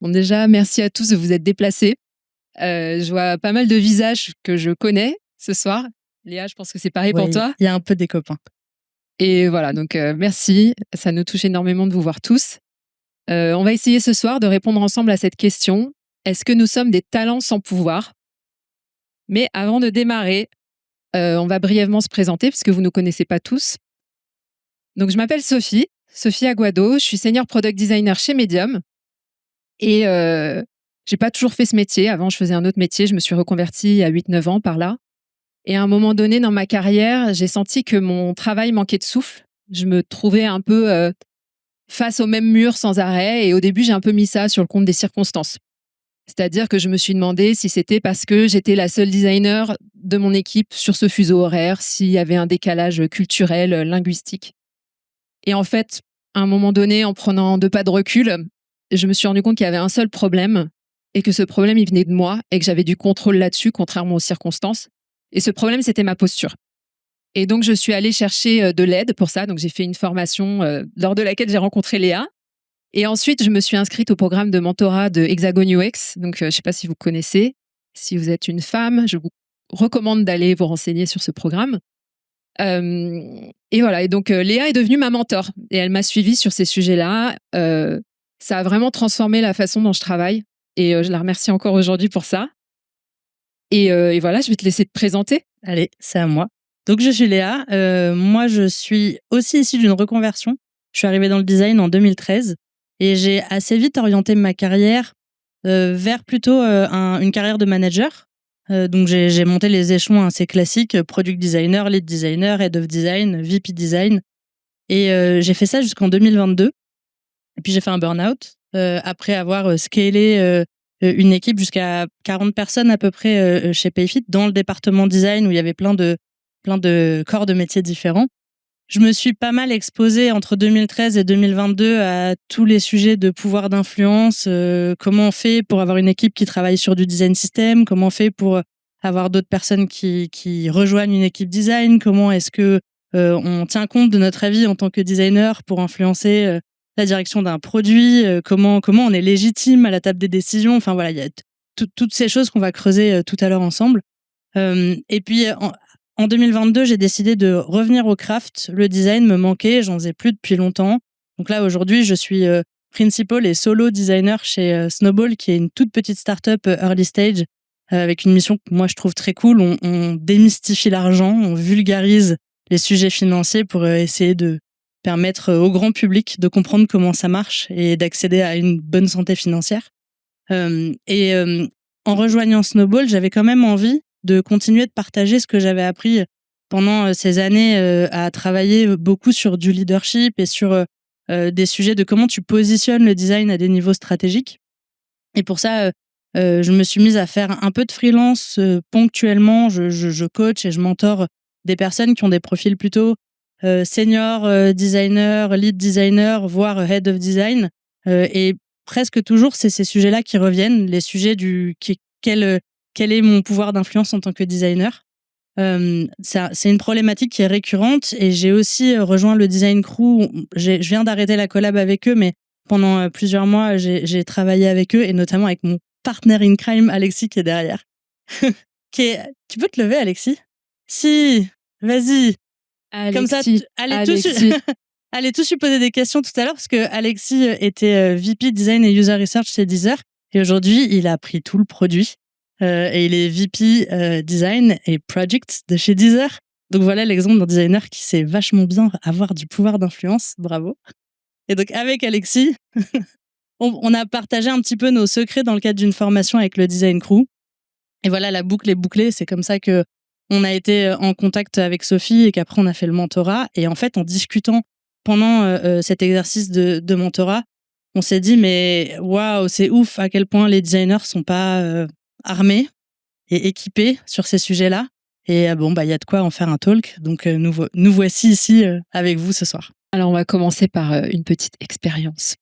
Bon, déjà, merci à tous de vous être déplacés. Je vois pas mal de visages que je connais ce soir. Léa, je pense que c'est pareil pour Oui, toi. il y a un peu des copains. Et voilà, donc merci. Ça nous touche énormément de vous voir tous. On va essayer ce soir de répondre ensemble à cette question. Est-ce que nous sommes des talents sans pouvoir? Mais avant de démarrer, on va brièvement se présenter puisque vous ne nous connaissez pas tous. Donc, je m'appelle Sophie, Sophie Aguado. Je suis senior product designer chez Medium. Et j'ai pas toujours fait ce métier. Avant, je faisais un autre métier. Je me suis reconvertie à 8-9 ans par là. Et à un moment donné dans ma carrière, j'ai senti que mon travail manquait de souffle. Je me trouvais un peu face au même mur sans arrêt. Et au début, j'ai un peu mis ça sur le compte des circonstances. C'est-à-dire que je me suis demandé si c'était parce que j'étais la seule designer de mon équipe sur ce fuseau horaire, s'il y avait un décalage culturel, linguistique. Et en fait, à un moment donné, en prenant 2 pas de recul, je me suis rendu compte qu'il y avait un seul problème et que ce problème, il venait de moi et que j'avais du contrôle là-dessus, contrairement aux circonstances. Et ce problème, c'était ma posture. Et donc, je suis allée chercher de l'aide pour ça. Donc, j'ai fait une formation lors de laquelle j'ai rencontré Léa. Et ensuite, je me suis inscrite au programme de mentorat de Hexagon UX. Donc, je ne sais pas si vous connaissez. Si vous êtes une femme, je vous recommande d'aller vous renseigner sur ce programme. Et voilà. Et donc, Léa est devenue ma mentor et elle m'a suivie sur ces sujets-là. Ça a vraiment transformé la façon dont je travaille et je la remercie encore aujourd'hui pour ça. Et voilà, je vais te laisser te présenter. Allez, c'est à moi. Donc, je suis Léa. Moi, je suis aussi issue d'une reconversion. Je suis arrivée dans le design en 2013 et j'ai assez vite orienté ma carrière vers plutôt une carrière de manager. Donc, j'ai monté les échelons assez classiques, product designer, lead designer, head of design, VP design. Et j'ai fait ça jusqu'en 2022. Et puis, j'ai fait un burn-out après avoir scalé une équipe jusqu'à 40 personnes à peu près chez Payfit dans le département design où il y avait plein de corps de métiers différents. Je me suis pas mal exposée entre 2013 et 2022 à tous les sujets de pouvoir d'influence. Comment on fait pour avoir une équipe qui travaille sur du design system? Comment on fait pour avoir d'autres personnes qui rejoignent une équipe design? Comment est-ce que on tient compte de notre avis en tant que designer pour influencer la direction d'un produit? Comment on est légitime à la table des décisions? Enfin voilà, il y a toutes ces choses qu'on va creuser tout à l'heure ensemble. Et puis en 2022, j'ai décidé de revenir au craft. Le design me manquait, j'en faisais plus depuis longtemps. Donc là, aujourd'hui, je suis principal et solo designer chez Snowball, qui est une toute petite startup early stage, avec une mission que moi je trouve très cool. On démystifie l'argent, on vulgarise les sujets financiers pour essayer de permettre au grand public de comprendre comment ça marche et d'accéder à une bonne santé financière. En rejoignant Snowball, j'avais quand même envie de continuer de partager ce que j'avais appris pendant ces années à travailler beaucoup sur du leadership et sur des sujets de comment tu positionnes le design à des niveaux stratégiques. Et pour ça, je me suis mise à faire un peu de freelance ponctuellement. Je coach et je mentor des personnes qui ont des profils plutôt senior designer, lead designer, voire head of design. Et presque toujours, c'est ces sujets-là qui reviennent, les sujets quel est mon pouvoir d'influence en tant que designer. C'est une problématique qui est récurrente et j'ai aussi rejoint le design crew. Je viens d'arrêter la collab avec eux, mais pendant plusieurs mois, j'ai travaillé avec eux et notamment avec mon partner in crime, Alexis, qui est derrière. Tu peux te lever, Alexis? Si, vas-y. Comme ça, allez tous lui poser des questions tout à l'heure parce que Alexis était VP Design et User Research chez Deezer et aujourd'hui, il a pris tout le produit et il est VP Design et Project de chez Deezer. Donc voilà l'exemple d'un designer qui sait vachement bien avoir du pouvoir d'influence. Bravo. Et donc avec Alexis, on a partagé un petit peu nos secrets dans le cadre d'une formation avec le Design Crew. Et voilà, la boucle est bouclée. C'est comme ça que on a été en contact avec Sophie et qu'après on a fait le mentorat. Et en fait, en discutant pendant cet exercice de mentorat, on s'est dit mais waouh, c'est ouf à quel point les designers sont pas armés et équipés sur ces sujets-là. Et bon, bah il y a de quoi en faire un talk. Donc nous voici ici avec vous ce soir. Alors, on va commencer par une petite expérience.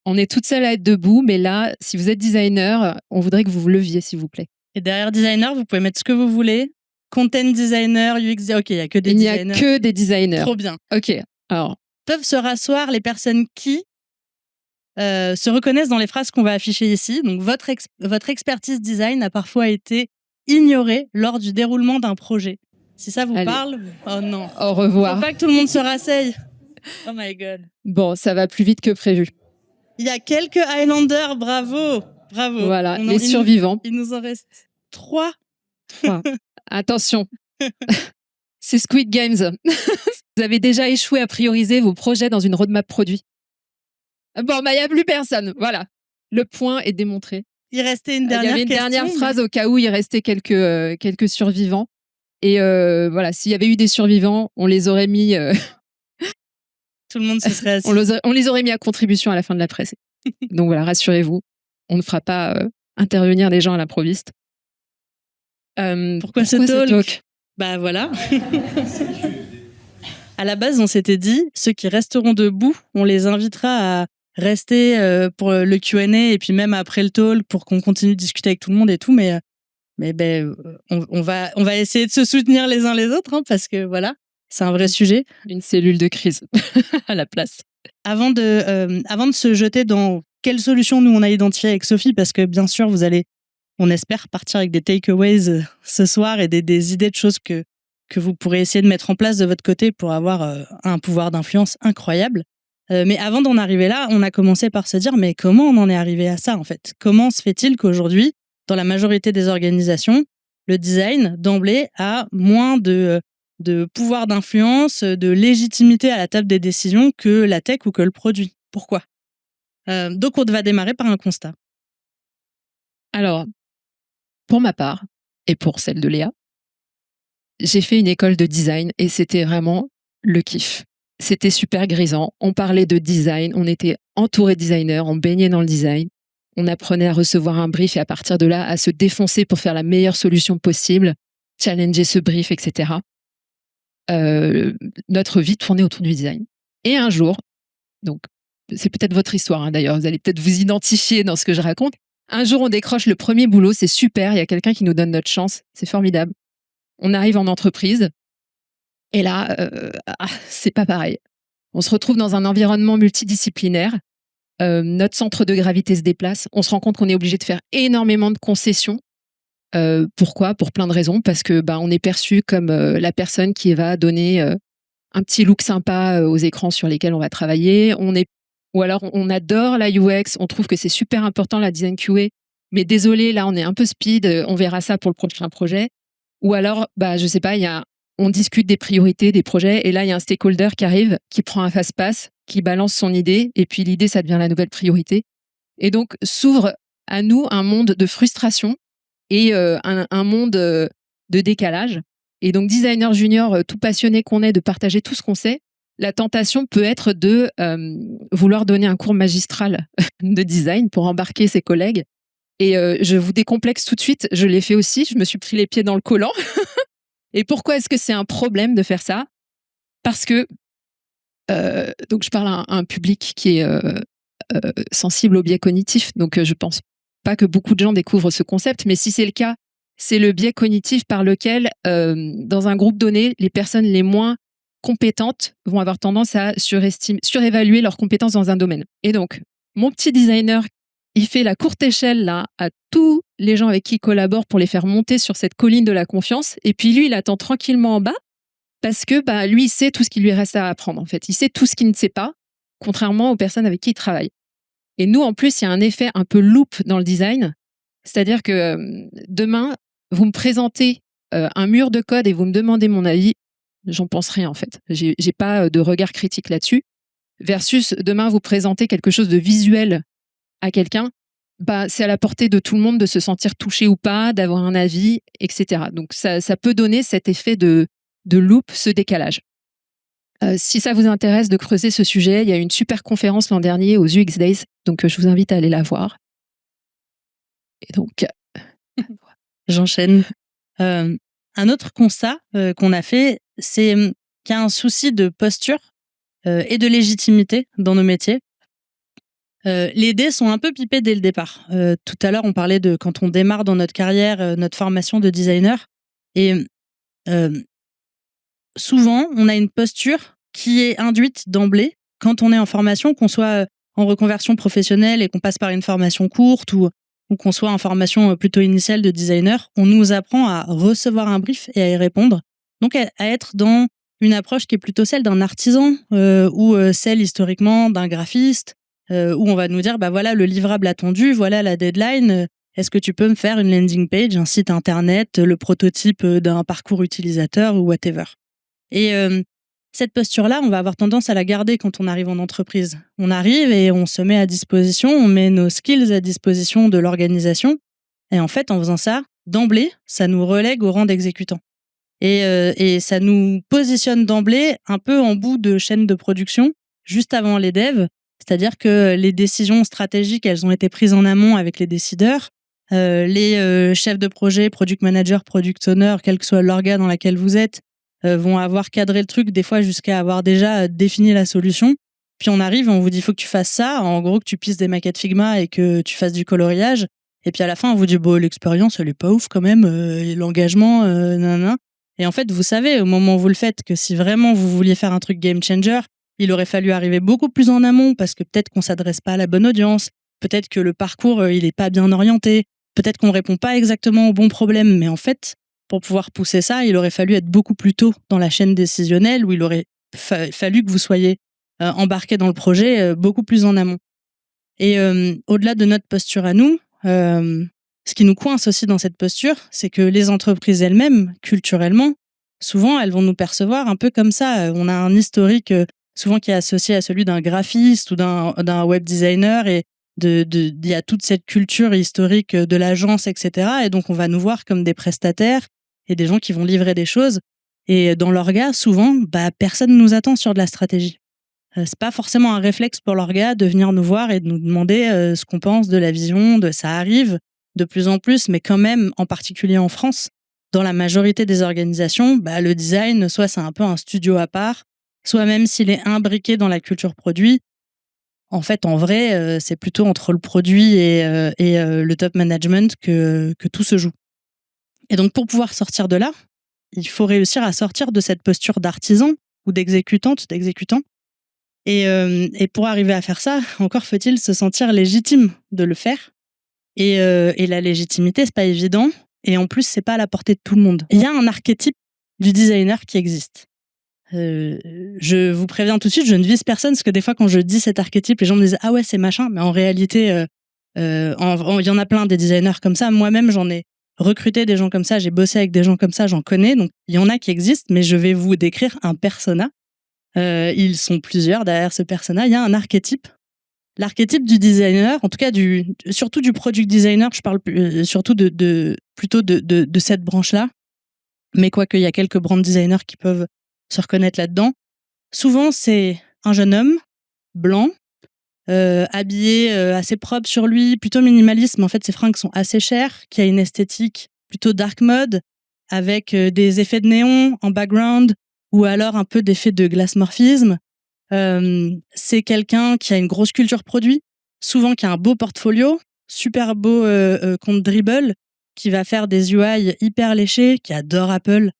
On est toutes seules à être debout, mais là, si vous êtes designer, on voudrait que vous vous leviez, s'il vous plaît. Et derrière designer, vous pouvez mettre ce que vous voulez. Content designer, UX, ok, il n'y a que des designers. Il n'y a que des designers. Trop bien. Ok, alors. Peuvent se rasseoir les personnes qui se reconnaissent dans les phrases qu'on va afficher ici. Donc, votre expertise design a parfois été ignorée lors du déroulement d'un projet. Si ça vous parle, oh non. Au revoir. Faut pas que tout le monde se rasseye. Oh my God. Bon, ça va plus vite que prévu. Il y a quelques Highlanders, bravo. Voilà, les survivants. Il nous en reste 3. Attention, c'est Squid Games. Vous avez déjà échoué à prioriser vos projets dans une roadmap produit. Bon, il n'y a plus personne. Voilà, le point est démontré. Il restait une dernière question. Il y avait une dernière phrase au cas où il restait quelques survivants. Et voilà, s'il y avait eu des survivants, on les aurait mis... Tout le monde se serait assis. On les aurait mis à contribution à la fin de la presse. Donc voilà, rassurez-vous, on ne fera pas intervenir les gens à l'improviste. Pourquoi ce talk? Bah voilà. À la base, on s'était dit, ceux qui resteront debout, on les invitera à rester pour le Q&A et puis même après le talk pour qu'on continue de discuter avec tout le monde et tout. Mais on va essayer de se soutenir les uns les autres parce que voilà, c'est un vrai sujet. Une cellule de crise à la place. Avant de se jeter dans quelle solution nous on a identifié avec Sophie, parce que bien sûr vous allez, on espère, partir avec des takeaways ce soir et des idées de choses que vous pourrez essayer de mettre en place de votre côté pour avoir un pouvoir d'influence incroyable. Mais avant d'en arriver là, on a commencé par se dire mais comment on en est arrivé à ça en fait? Comment se fait-il qu'aujourd'hui, dans la majorité des organisations, le design d'emblée a moins de pouvoir d'influence, de légitimité à la table des décisions que la tech ou que le produit? Pourquoi? Donc on va démarrer par un constat. Alors, pour ma part, et pour celle de Léa, j'ai fait une école de design et c'était vraiment le kiff. C'était super grisant. On parlait de design, on était entouré de designers, on baignait dans le design. On apprenait à recevoir un brief et à partir de là, à se défoncer pour faire la meilleure solution possible, challenger ce brief, etc. Notre vie tournait autour du design. Et un jour, donc c'est peut-être votre histoire d'ailleurs, vous allez peut-être vous identifier dans ce que je raconte. Un jour, on décroche le premier boulot, c'est super, il y a quelqu'un qui nous donne notre chance, c'est formidable. On arrive en entreprise, et là, c'est pas pareil. On se retrouve dans un environnement multidisciplinaire, notre centre de gravité se déplace, on se rend compte qu'on est obligé de faire énormément de concessions. Pourquoi? Pour plein de raisons, parce que on est perçu comme la personne qui va donner un petit look sympa aux écrans sur lesquels on va travailler. Ou alors on adore la UX, on trouve que c'est super important la design QA, mais désolé, là on est un peu speed, on verra ça pour le prochain projet. Ou alors, je sais pas, on discute des priorités, des projets, et là il y a un stakeholder qui arrive, qui prend un fast-pass, qui balance son idée, et puis l'idée ça devient la nouvelle priorité. Et donc s'ouvre à nous un monde de frustration et un monde de décalage. Et donc designer junior, tout passionné qu'on est de partager tout ce qu'on sait, la tentation peut être de vouloir donner un cours magistral de design pour embarquer ses collègues. Et je vous décomplexe tout de suite, je l'ai fait aussi, je me suis pris les pieds dans le collant. Et pourquoi est-ce que c'est un problème de faire ça? Parce que, donc je parle à un public qui est sensible au biais cognitif, donc je pense pas que beaucoup de gens découvrent ce concept, mais si c'est le cas, c'est le biais cognitif par lequel, dans un groupe donné, les personnes les moins compétentes vont avoir tendance à surévaluer leurs compétences dans un domaine. Et donc, mon petit designer, il fait la courte échelle là à tous les gens avec qui il collabore pour les faire monter sur cette colline de la confiance. Et puis lui, il attend tranquillement en bas parce que lui, il sait tout ce qui lui reste à apprendre. En fait, il sait tout ce qu'il ne sait pas, contrairement aux personnes avec qui il travaille. Et nous, en plus, il y a un effet un peu loop dans le design. C'est-à-dire que demain, vous me présentez un mur de code et vous me demandez mon avis, j'en pense rien en fait. J'ai pas de regard critique là-dessus. Versus demain, vous présentez quelque chose de visuel à quelqu'un, c'est à la portée de tout le monde de se sentir touché ou pas, d'avoir un avis, etc. Donc ça peut donner cet effet de loop, ce décalage. Si ça vous intéresse de creuser ce sujet, il y a eu une super conférence l'an dernier aux UX Days, donc je vous invite à aller la voir. Et donc, j'enchaîne. Un autre constat qu'on a fait, c'est qu'il y a un souci de posture et de légitimité dans nos métiers. Les dés sont un peu pipés dès le départ. Tout à l'heure, on parlait de quand on démarre dans notre carrière, notre formation de designer. Et souvent, on a une posture qui est induite d'emblée quand on est en formation, qu'on soit en reconversion professionnelle et qu'on passe par une formation courte ou qu'on soit en formation plutôt initiale de designer, on nous apprend à recevoir un brief et à y répondre. Donc à être dans une approche qui est plutôt celle d'un artisan ou celle historiquement d'un graphiste où on va nous dire, bah voilà le livrable attendu, voilà la deadline, est-ce que tu peux me faire une landing page, un site internet, le prototype d'un parcours utilisateur ou whatever. Et cette posture-là, on va avoir tendance à la garder quand on arrive en entreprise. On arrive et on se met à disposition, on met nos skills à disposition de l'organisation. Et en fait, en faisant ça, d'emblée, ça nous relègue au rang d'exécutant. Et ça nous positionne d'emblée un peu en bout de chaîne de production, juste avant les devs. C'est-à-dire que les décisions stratégiques, elles ont été prises en amont avec les décideurs. Les chefs de projet, product manager, product owner, quel que soit l'organe dans lequel vous êtes, vont avoir cadré le truc, des fois jusqu'à avoir déjà défini la solution. Puis on arrive, on vous dit, il faut que tu fasses ça. En gros, que tu pisses des maquettes Figma et que tu fasses du coloriage. Et puis à la fin, on vous dit, bon, l'expérience, elle est pas ouf quand même, l'engagement, nanana. Et en fait, vous savez, au moment où vous le faites, que si vraiment vous vouliez faire un truc game changer, il aurait fallu arriver beaucoup plus en amont parce que peut-être qu'on s'adresse pas à la bonne audience, peut-être que le parcours, il est pas bien orienté, peut-être qu'on répond pas exactement au bon problème. Mais en fait, pour pouvoir pousser ça, il aurait fallu être beaucoup plus tôt dans la chaîne décisionnelle où il aurait fallu que vous soyez embarqué dans le projet beaucoup plus en amont. Et au-delà de notre posture à nous, ce qui nous coince aussi dans cette posture, c'est que les entreprises elles-mêmes, culturellement, souvent, elles vont nous percevoir un peu comme ça. On a un historique souvent qui est associé à celui d'un graphiste ou d'un web designer et il y a toute cette culture historique de l'agence, etc. Et donc, on va nous voir comme des prestataires et des gens qui vont livrer des choses. Et dans l'orga, souvent, personne ne nous attend sur de la stratégie. C'est pas forcément un réflexe pour l'orga de venir nous voir et de nous demander ce qu'on pense de la vision, ça arrive de plus en plus, mais quand même, en particulier en France, dans la majorité des organisations, le design, soit c'est un peu un studio à part, soit même s'il est imbriqué dans la culture produit, en fait, en vrai, c'est plutôt entre le produit et le top management que tout se joue. Et donc, pour pouvoir sortir de là, il faut réussir à sortir de cette posture d'artisan ou d'exécutant. Et pour arriver à faire ça, encore faut-il se sentir légitime de le faire. Et la légitimité, c'est pas évident. Et en plus, c'est pas à la portée de tout le monde. Il y a un archétype du designer qui existe. Je vous préviens tout de suite, je ne vise personne, parce que des fois, quand je dis cet archétype, les gens me disent « Ah ouais, c'est machin », mais en réalité, il y en a plein des designers comme ça. Moi-même, j'en ai recruté des gens comme ça, j'ai bossé avec des gens comme ça, j'en connais. Donc, il y en a qui existent, mais je vais vous décrire un persona. Ils sont plusieurs derrière ce persona. Il y a un archétype. L'archétype du designer, en tout cas surtout du product designer, je parle surtout plutôt de cette branche-là. Mais quoique, il y a quelques brand designers qui peuvent se reconnaître là-dedans. Souvent, c'est un jeune homme, blanc, habillé assez propre sur lui, plutôt minimaliste, mais en fait, ses fringues sont assez chères, qui a une esthétique plutôt dark mode, avec des effets de néon en background, ou alors un peu d'effet de glassmorphisme. C'est quelqu'un qui a une grosse culture produit, souvent qui a un beau portfolio, super beau compte Dribbble, qui va faire des UI hyper léchés, qui adore Apple.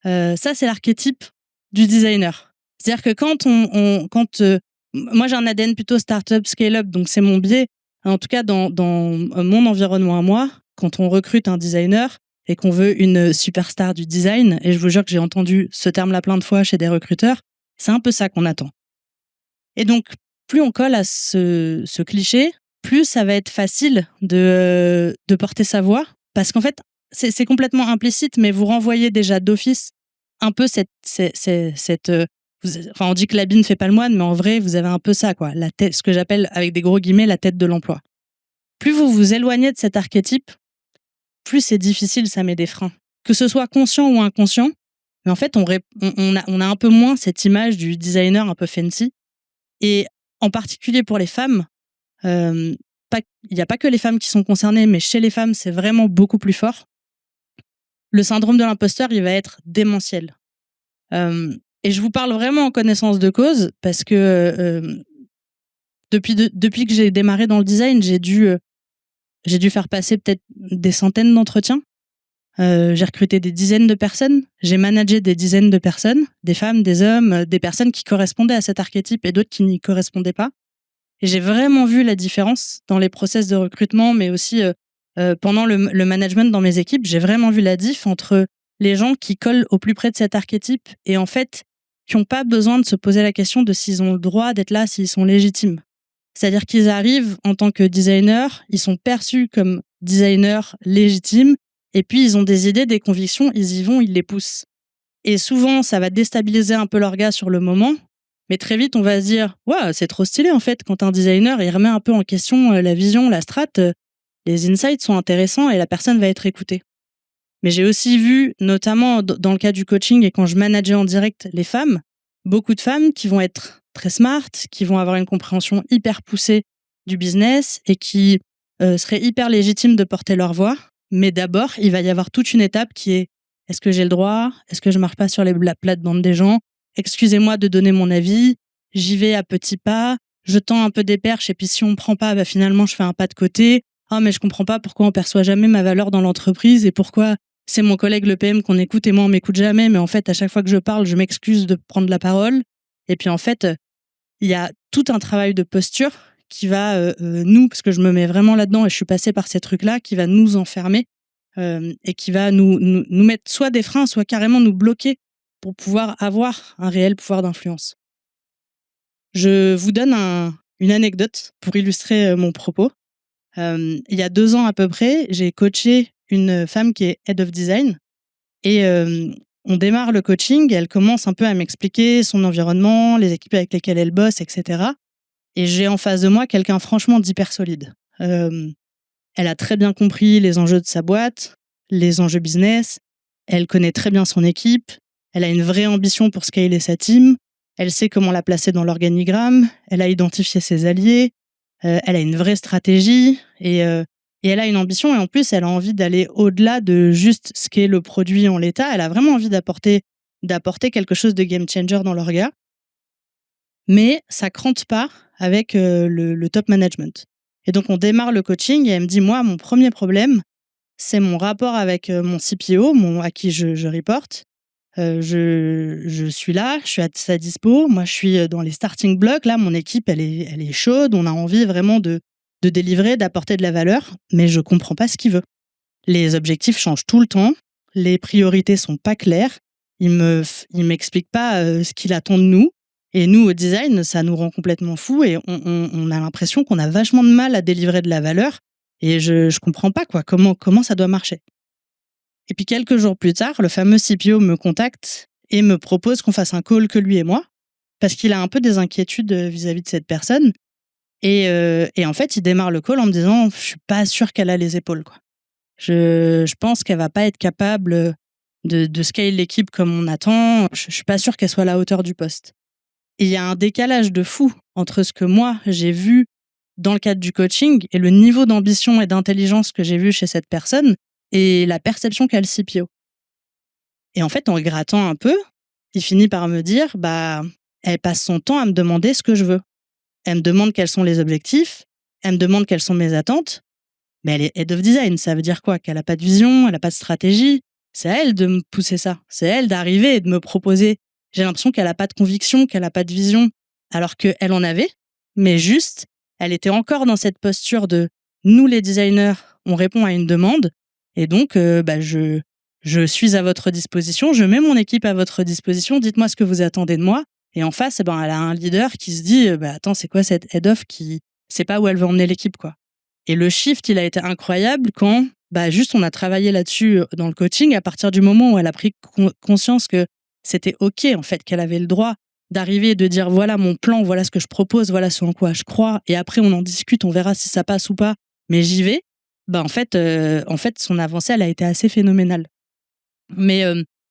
Ça, c'est l'archétype du designer. C'est-à-dire que quand moi, j'ai un ADN plutôt startup, scale-up, donc c'est mon biais. En tout cas, dans mon environnement à moi, quand on recrute un designer et qu'on veut une superstar du design, et je vous jure que j'ai entendu ce terme-là plein de fois chez des recruteurs, c'est un peu ça qu'on attend. Et donc, plus on colle à ce cliché, plus ça va être facile de porter sa voix. Parce qu'en fait, c'est complètement implicite, mais vous renvoyez déjà d'office un peu on dit que l'habit ne fait pas le moine, mais en vrai, vous avez un peu ça, quoi. La tête, ce que j'appelle, avec des gros guillemets, la tête de l'emploi. Plus vous vous éloignez de cet archétype, plus c'est difficile, ça met des freins. Que ce soit conscient ou inconscient, mais en fait, on a un peu moins cette image du designer un peu fancy. Et en particulier pour les femmes, il n'y a pas que les femmes qui sont concernées, mais chez les femmes, c'est vraiment beaucoup plus fort. Le syndrome de l'imposteur, il va être démentiel. Et je vous parle vraiment en connaissance de cause, parce que depuis que j'ai démarré dans le design, j'ai dû faire passer peut-être des centaines d'entretiens. J'ai recruté des dizaines de personnes, j'ai managé des dizaines de personnes, des femmes, des hommes, des personnes qui correspondaient à cet archétype et d'autres qui n'y correspondaient pas. Et j'ai vraiment vu la différence dans les process de recrutement, mais aussi pendant le management dans mes équipes. J'ai vraiment vu la diff entre les gens qui collent au plus près de cet archétype et en fait, qui n'ont pas besoin de se poser la question de s'ils ont le droit d'être là, s'ils sont légitimes. C'est-à-dire qu'ils arrivent en tant que designers, ils sont perçus comme designers légitimes, et puis ils ont des idées, des convictions, ils y vont, ils les poussent. Et souvent, ça va déstabiliser un peu leur gars sur le moment, mais très vite, on va se dire « Ouais, c'est trop stylé en fait, quand un designer, il remet un peu en question la vision, la strat, les insights sont intéressants et la personne va être écoutée. » Mais j'ai aussi vu, notamment dans le cas du coaching et quand je manageais en direct les femmes, beaucoup de femmes qui vont être très smart, qui vont avoir une compréhension hyper poussée du business et qui seraient hyper légitimes de porter leur voix. Mais d'abord, il va y avoir toute une étape qui est est-ce que j'ai le droit? Est-ce que je marche pas sur la plate-bande des gens? Excusez-moi de donner mon avis. J'y vais à petits pas. Je tends un peu des perches et puis si on me prend pas, bah finalement je fais un pas de côté. Ah mais je comprends pas pourquoi on perçoit jamais ma valeur dans l'entreprise et pourquoi c'est mon collègue le PM qu'on écoute et moi on m'écoute jamais. Mais en fait à chaque fois que je parle, je m'excuse de prendre la parole. Et puis en fait, il y a tout un travail de posture qui va nous, parce que je me mets vraiment là-dedans et je suis passée par ces trucs-là, qui va nous enfermer et qui va nous mettre soit des freins, soit carrément nous bloquer pour pouvoir avoir un réel pouvoir d'influence. Je vous donne une anecdote pour illustrer mon propos. Il y a 2 ans à peu près, j'ai coaché une femme qui est Head of Design et on démarre le coaching et elle commence un peu à m'expliquer son environnement, les équipes avec lesquelles elle bosse, etc. Et j'ai en face de moi quelqu'un franchement d'hyper solide. Elle a très bien compris les enjeux de sa boîte, les enjeux business, elle connaît très bien son équipe, elle a une vraie ambition pour scaler sa team, elle sait comment la placer dans l'organigramme, elle a identifié ses alliés, elle a une vraie stratégie et elle a une ambition et en plus elle a envie d'aller au-delà de juste scaler le produit en l'état, elle a vraiment envie d'apporter quelque chose de game changer dans l'orga. Mais ça crante pas avec le top management. Et donc on démarre le coaching et elle me dit moi mon premier problème c'est mon rapport avec mon CPO, à qui je reporte. Je suis là, je suis à sa dispo. Moi, je suis dans les starting blocks. Là, mon équipe, elle est chaude. On a envie vraiment de délivrer, d'apporter de la valeur. Mais je comprends pas ce qu'il veut. Les objectifs changent tout le temps. Les priorités sont pas claires. Il m'explique pas ce qu'il attend de nous. Et nous, au design, ça nous rend complètement fous et on a l'impression qu'on a vachement de mal à délivrer de la valeur. Et je comprends pas quoi, comment ça doit marcher. Et puis quelques jours plus tard, le fameux CPO me contacte et me propose qu'on fasse un call que lui et moi, parce qu'il a un peu des inquiétudes vis-à-vis de cette personne. Et en fait, il démarre le call en me disant, je suis pas sûr qu'elle a les épaules, quoi. Je pense qu'elle va pas être capable de scale l'équipe comme on attend. Je suis pas sûr qu'elle soit à la hauteur du poste. Et il y a un décalage de fou entre ce que moi j'ai vu dans le cadre du coaching et le niveau d'ambition et d'intelligence que j'ai vu chez cette personne et la perception qu'a le CPO. Et en fait, en grattant un peu, il finit par me dire, elle passe son temps à me demander ce que je veux. Elle me demande quels sont les objectifs, elle me demande quelles sont mes attentes, mais elle est head of design, ça veut dire quoi? Qu'elle a pas de vision, elle a pas de stratégie. C'est à elle de me pousser ça. C'est à elle d'arriver et de me proposer. J'ai l'impression qu'elle a pas de conviction, qu'elle a pas de vision, alors qu'elle en avait, mais juste, elle était encore dans cette posture de nous les designers, on répond à une demande et donc je suis à votre disposition, je mets mon équipe à votre disposition, dites-moi ce que vous attendez de moi. Et en face, elle a un leader qui se dit attends, c'est quoi cette head of qui sait pas où elle veut emmener l'équipe, quoi. Et le shift, il a été incroyable quand juste on a travaillé là-dessus dans le coaching à partir du moment où elle a pris conscience que c'était OK en fait, qu'elle avait le droit d'arriver et de dire voilà mon plan, voilà ce que je propose, voilà ce en quoi je crois et après on en discute, on verra si ça passe ou pas, mais j'y vais. En fait son avancée elle a été assez phénoménale. Mais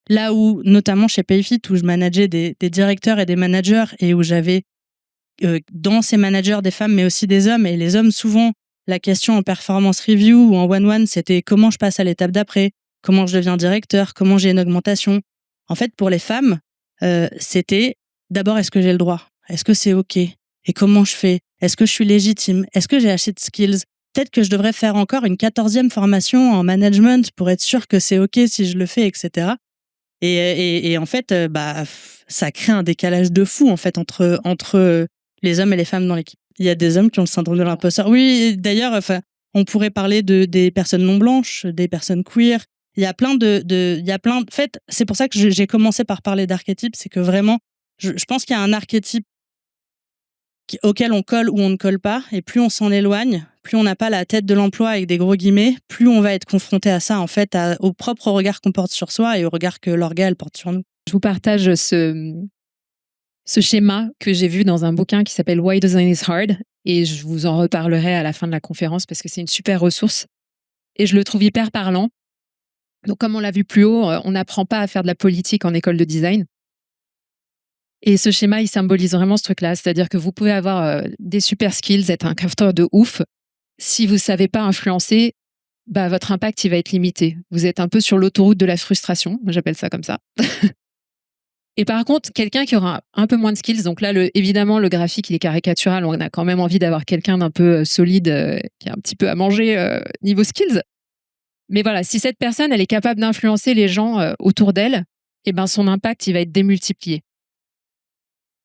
là où notamment chez Payfit où je manageais des directeurs et des managers et où j'avais dans ces managers des femmes mais aussi des hommes et les hommes souvent la question en performance review ou en one-one c'était comment je passe à l'étape d'après, comment je deviens directeur, comment j'ai une augmentation. En fait pour les femmes c'était d'abord est-ce que j'ai le droit, est-ce que c'est OK et comment je fais, est-ce que je suis légitime, est-ce que j'ai assez de skills, peut-être que je devrais faire encore une 14e formation en management pour être sûr que c'est OK si je le fais, etc. Et en fait ça crée un décalage de fou en fait entre les hommes et les femmes dans l'équipe. Il y a des hommes qui ont le syndrome de l'imposteur. Oui, d'ailleurs, enfin, on pourrait parler des personnes non blanches, des personnes queer. Il y a plein En fait, c'est pour ça que j'ai commencé par parler d'archétypes, c'est que vraiment, je pense qu'il y a un archétype auquel on colle ou on ne colle pas, et plus on s'en éloigne, plus on n'a pas la tête de l'emploi avec des gros guillemets, plus on va être confronté à ça, en fait, au propre regard qu'on porte sur soi et au regard que l'orga, elle porte sur nous. Je vous partage ce schéma que j'ai vu dans un bouquin qui s'appelle Why Design is Hard, et je vous en reparlerai à la fin de la conférence parce que c'est une super ressource et je le trouve hyper parlant. Donc, comme on l'a vu plus haut, on n'apprend pas à faire de la politique en école de design. Et ce schéma, il symbolise vraiment ce truc-là. C'est-à-dire que vous pouvez avoir des super skills, être un crafter de ouf. Si vous ne savez pas influencer, bah, votre impact, il va être limité. Vous êtes un peu sur l'autoroute de la frustration. Moi, j'appelle ça comme ça. Et par contre, quelqu'un qui aura un peu moins de skills, donc là, évidemment, le graphique, il est caricatural. On a quand même envie d'avoir quelqu'un d'un peu solide, qui a un petit peu à manger niveau skills. Mais voilà, si cette personne, elle est capable d'influencer les gens autour d'elle, eh ben, son impact, il va être démultiplié.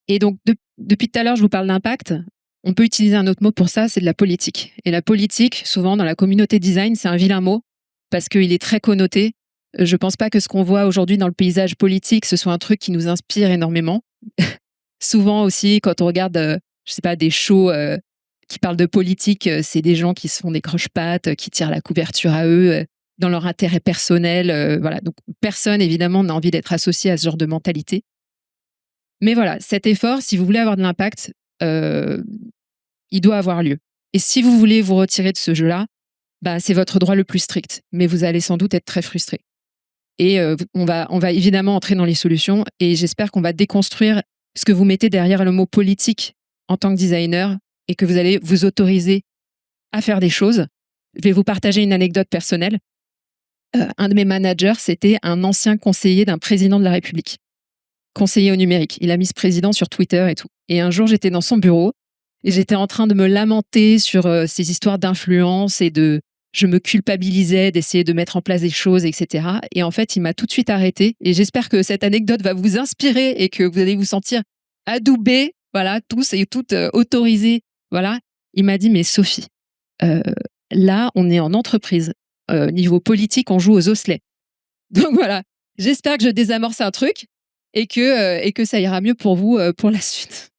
Et donc, depuis tout à l'heure, je vous parle d'impact. On peut utiliser un autre mot pour ça, c'est de la politique. Et la politique, souvent, dans la communauté design, c'est un vilain mot parce qu'il est très connoté. Je pense pas que ce qu'on voit aujourd'hui dans le paysage politique, ce soit un truc qui nous inspire énormément. Souvent aussi, quand on regarde, je sais pas, des shows qui parlent de politique, c'est des gens qui se font des croche-pattes, qui tirent la couverture à eux, dans leur intérêt personnel. Voilà. Donc, personne, évidemment, n'a envie d'être associé à ce genre de mentalité. Mais voilà, cet effort, si vous voulez avoir de l'impact, il doit avoir lieu. Et si vous voulez vous retirer de ce jeu-là, bah, c'est votre droit le plus strict. Mais vous allez sans doute être très frustré. Et on va évidemment entrer dans les solutions. Et j'espère qu'on va déconstruire ce que vous mettez derrière le mot politique en tant que designer et que vous allez vous autoriser à faire des choses. Je vais vous partager une anecdote personnelle. Un de mes managers, c'était un ancien conseiller d'un président de la République. Conseiller au numérique. Il a mis ce président sur Twitter et tout. Et un jour, j'étais dans son bureau et j'étais en train de me lamenter sur ces histoires d'influence et je me culpabilisais d'essayer de mettre en place des choses, etc. Et en fait, il m'a tout de suite arrêté. Et j'espère que cette anecdote va vous inspirer et que vous allez vous sentir adoubés, voilà, tous et toutes autorisés. Voilà. Il m'a dit, mais Sophie, là, on est en entreprise. Niveau politique, on joue aux osselets. Donc voilà, j'espère que je désamorce un truc et que ça ira mieux pour vous pour la suite.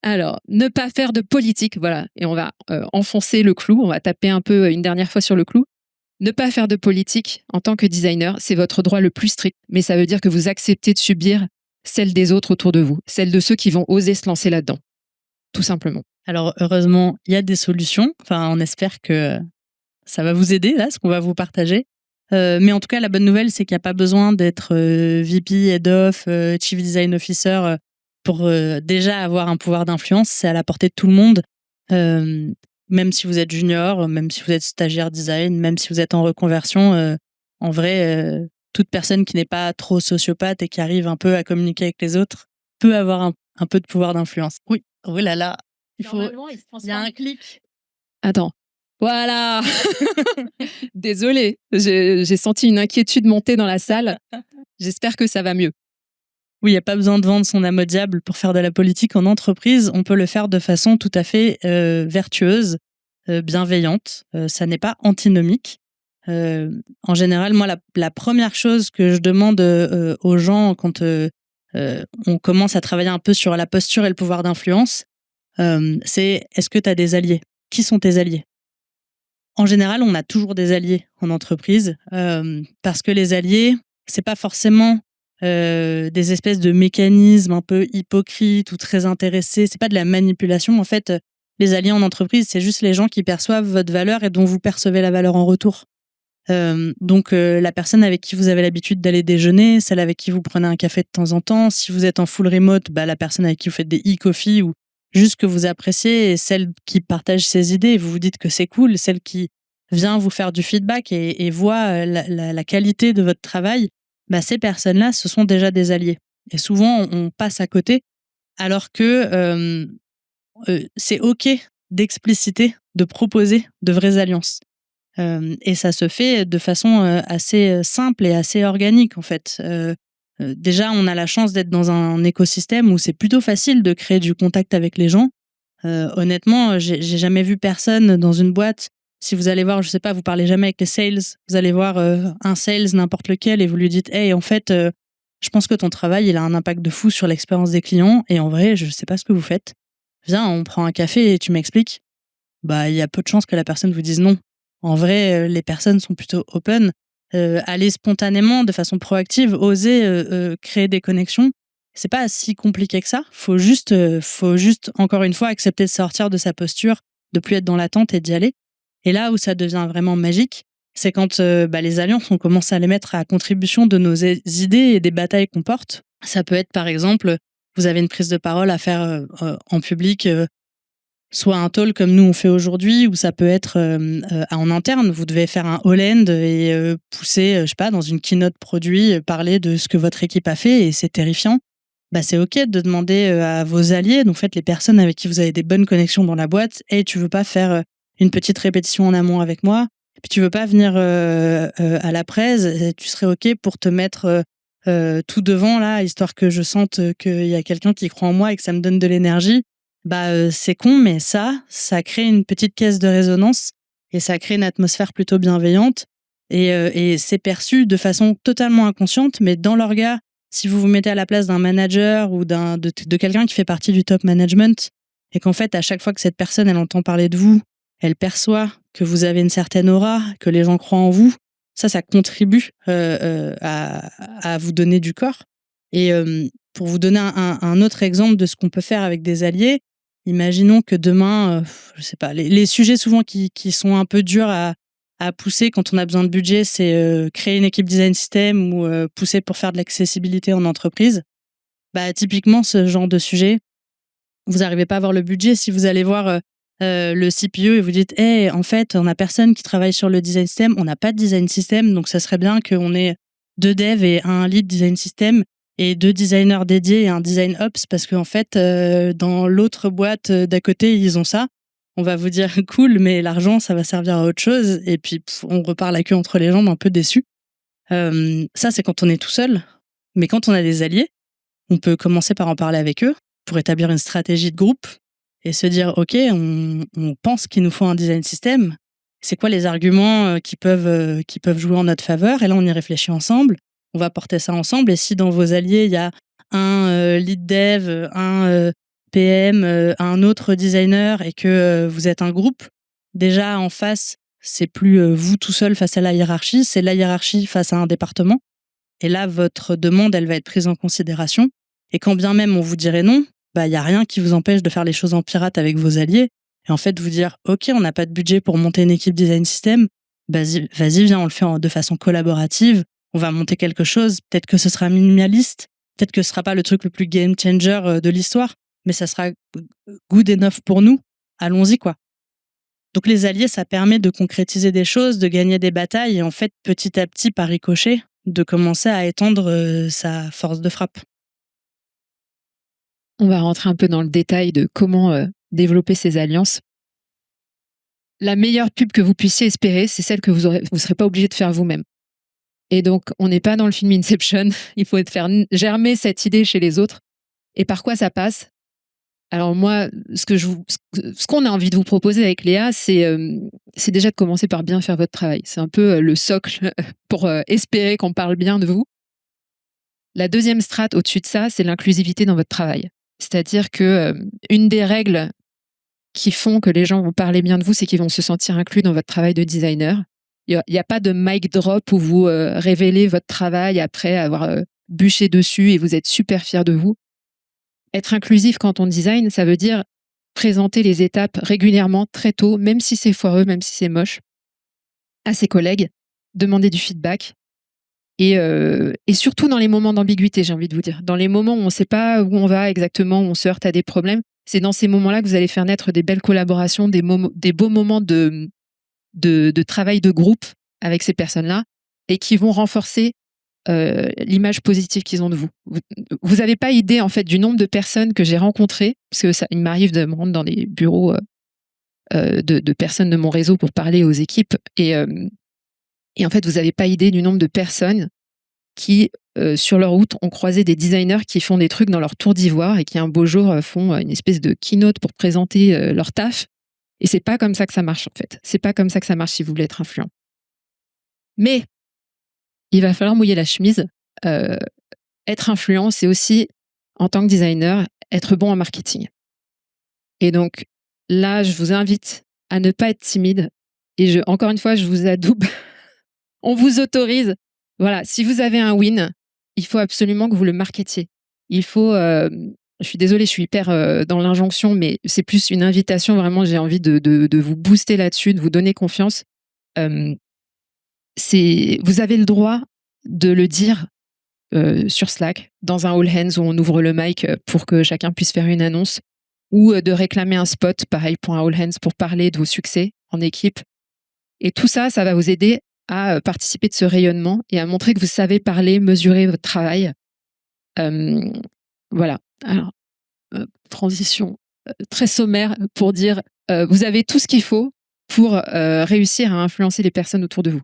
Alors, ne pas faire de politique, voilà, et on va enfoncer le clou, on va taper un peu une dernière fois sur le clou. Ne pas faire de politique en tant que designer, c'est votre droit le plus strict, mais ça veut dire que vous acceptez de subir celle des autres autour de vous, celle de ceux qui vont oser se lancer là-dedans, tout simplement. Alors, heureusement, il y a des solutions. Enfin, on espère que ça va vous aider, là, ce qu'on va vous partager. Mais en tout cas, la bonne nouvelle, c'est qu'il n'y a pas besoin d'être VP, Head of, Chief Design Officer pour déjà avoir un pouvoir d'influence. C'est à la portée de tout le monde. Même si vous êtes junior, même si vous êtes stagiaire design, même si vous êtes en reconversion, en vrai, toute personne qui n'est pas trop sociopathe et qui arrive un peu à communiquer avec les autres peut avoir un peu de pouvoir d'influence. Oui, oh là là, il y a un clic. Attends. Voilà. Désolée, j'ai senti une inquiétude monter dans la salle. J'espère que ça va mieux. Oui, il n'y a pas besoin de vendre son âme au diable pour faire de la politique en entreprise. On peut le faire de façon tout à fait vertueuse, bienveillante. Ça n'est pas antinomique. En général, moi, la première chose que je demande aux gens quand on commence à travailler un peu sur la posture et le pouvoir d'influence, c'est est-ce que tu as des alliés ? Qui sont tes alliés ? En général, on a toujours des alliés en entreprise parce que les alliés, c'est pas forcément des espèces de mécanismes un peu hypocrites ou très intéressés. C'est pas de la manipulation. En fait, les alliés en entreprise, c'est juste les gens qui perçoivent votre valeur et dont vous percevez la valeur en retour. Donc, la personne avec qui vous avez l'habitude d'aller déjeuner, celle avec qui vous prenez un café de temps en temps. Si vous êtes en full remote, bah, la personne avec qui vous faites des e-coffee ou juste que vous appréciez, et celle qui partage ses idées, et vous vous dites que c'est cool, celle qui vient vous faire du feedback et voit la qualité de votre travail, bah, ces personnes-là, ce sont déjà des alliés. Et souvent, on passe à côté, alors que c'est OK d'expliciter, de proposer de vraies alliances. Et ça se fait de façon assez simple et assez organique, en fait. Déjà, on a la chance d'être dans un écosystème où c'est plutôt facile de créer du contact avec les gens. Honnêtement, j'ai jamais vu personne dans une boîte. Si vous allez voir, je sais pas, vous parlez jamais avec les sales, vous allez voir un sales n'importe lequel et vous lui dites, hey, en fait, je pense que ton travail, il a un impact de fou sur l'expérience des clients et en vrai, je sais pas ce que vous faites. Viens, on prend un café et tu m'expliques. Bah, il y a peu de chances que la personne vous dise non. En vrai, les personnes sont plutôt open. Aller spontanément, de façon proactive, oser créer des connexions. C'est pas si compliqué que ça. Faut juste, encore une fois, accepter de sortir de sa posture, de plus être dans l'attente et d'y aller. Et là où ça devient vraiment magique, c'est quand les alliances, on commence à les mettre à contribution de nos idées et des batailles qu'on porte. Ça peut être, par exemple, vous avez une prise de parole à faire en public, soit un talk comme nous on fait aujourd'hui, ou ça peut être en interne. Vous devez faire un all-end et pousser, je sais pas, dans une keynote produit, parler de ce que votre équipe a fait et c'est terrifiant. Bah, c'est ok de demander à vos alliés, donc faites les personnes avec qui vous avez des bonnes connexions dans la boîte, et tu veux pas faire une petite répétition en amont avec moi, et puis tu veux pas venir à la presse, et tu serais ok pour te mettre tout devant là, histoire que je sente qu'il y a quelqu'un qui croit en moi et que ça me donne de l'énergie. Bah, c'est con, mais ça crée une petite caisse de résonance et ça crée une atmosphère plutôt bienveillante et c'est perçu de façon totalement inconsciente, mais dans leur regard, si vous vous mettez à la place d'un manager ou de quelqu'un qui fait partie du top management et qu'en fait, à chaque fois que cette personne, elle entend parler de vous, elle perçoit que vous avez une certaine aura, que les gens croient en vous, ça contribue à vous donner du corps. Et pour vous donner un autre exemple de ce qu'on peut faire avec des alliés, imaginons que demain, je sais pas, les sujets souvent qui sont un peu durs à pousser quand on a besoin de budget, c'est créer une équipe design system ou pousser pour faire de l'accessibilité en entreprise. Bah, typiquement, ce genre de sujet, vous n'arrivez pas à avoir le budget. Si vous allez voir le CPO et vous dites, hey, en fait, on n'a personne qui travaille sur le design system, on n'a pas de design system, donc ça serait bien qu'on ait 2 devs et un lead design system et 2 designers dédiés et un design ops, parce qu'en fait, dans l'autre boîte d'à côté, ils ont ça. On va vous dire, cool, mais l'argent, ça va servir à autre chose. Et puis, on repart la queue entre les jambes, un peu déçu. Ça, c'est quand on est tout seul. Mais quand on a des alliés, on peut commencer par en parler avec eux pour établir une stratégie de groupe et se dire, OK, on pense qu'il nous faut un design system. C'est quoi les arguments qui peuvent jouer en notre faveur? Et là, on y réfléchit ensemble. On va porter ça ensemble. Et si dans vos alliés, il y a un lead dev, un PM, un autre designer et que vous êtes un groupe, déjà en face, c'est plus vous tout seul face à la hiérarchie, c'est la hiérarchie face à un département. Et là, votre demande, elle va être prise en considération. Et quand bien même on vous dirait non, bah, il n'y a rien qui vous empêche de faire les choses en pirate avec vos alliés. Et en fait, vous dire, OK, on n'a pas de budget pour monter une équipe design system. Vas-y, viens, on le fait de façon collaborative. On va monter quelque chose. Peut-être que ce sera minimaliste. Peut-être que ce sera pas le truc le plus game changer de l'histoire. Mais ça sera good enough pour nous. Allons-y, quoi. Donc, les alliés, ça permet de concrétiser des choses, de gagner des batailles et en fait, petit à petit, par ricochet, de commencer à étendre sa force de frappe. On va rentrer un peu dans le détail de comment développer ces alliances. La meilleure pub que vous puissiez espérer, c'est celle que vous serez pas obligé de faire vous-même. Et donc, on n'est pas dans le film Inception. Il faut faire germer cette idée chez les autres. Et par quoi ça passe? Alors moi, ce qu'on a envie de vous proposer avec Léa, c'est déjà de commencer par bien faire votre travail. C'est un peu le socle pour espérer qu'on parle bien de vous. La deuxième strate au-dessus de ça, c'est l'inclusivité dans votre travail. C'est-à-dire que une des règles qui font que les gens vont parler bien de vous, c'est qu'ils vont se sentir inclus dans votre travail de designer. Il n'y a pas de mic drop où vous révélez votre travail après avoir bûché dessus et vous êtes super fier de vous. Être inclusif quand on design, ça veut dire présenter les étapes régulièrement, très tôt, même si c'est foireux, même si c'est moche, à ses collègues, demander du feedback. Et surtout dans les moments d'ambiguïté, j'ai envie de vous dire. Dans les moments où on ne sait pas où on va exactement, où on se heurte à des problèmes, c'est dans ces moments-là que vous allez faire naître des belles collaborations, des beaux moments de travail de groupe avec ces personnes-là et qui vont renforcer l'image positive qu'ils ont de vous. Vous n'avez pas idée en fait du nombre de personnes que j'ai rencontrées, parce que il m'arrive de me rendre dans les bureaux de personnes de mon réseau pour parler aux équipes et en fait vous n'avez pas idée du nombre de personnes qui, sur leur route, ont croisé des designers qui font des trucs dans leur tour d'ivoire et qui, un beau jour, font une espèce de keynote pour présenter leur taf. Et c'est pas comme ça que ça marche, en fait. C'est pas comme ça que ça marche si vous voulez être influent. Mais il va falloir mouiller la chemise. Être influent, c'est aussi, en tant que designer, être bon en marketing. Et donc, là, je vous invite à ne pas être timide. Et encore une fois, je vous adoube. On vous autorise. Voilà, si vous avez un win, il faut absolument que vous le marketiez. Il faut... je suis désolée, je suis hyper dans l'injonction, mais c'est plus une invitation. Vraiment, j'ai envie de vous booster là-dessus, de vous donner confiance. Vous avez le droit de le dire sur Slack, dans un all hands où on ouvre le mic pour que chacun puisse faire une annonce, ou de réclamer un spot, pareil pour un all hands, pour parler de vos succès en équipe. Et tout ça, ça va vous aider à participer de ce rayonnement et à montrer que vous savez parler, mesurer votre travail. Voilà. Alors, transition très sommaire pour dire, vous avez tout ce qu'il faut pour réussir à influencer les personnes autour de vous.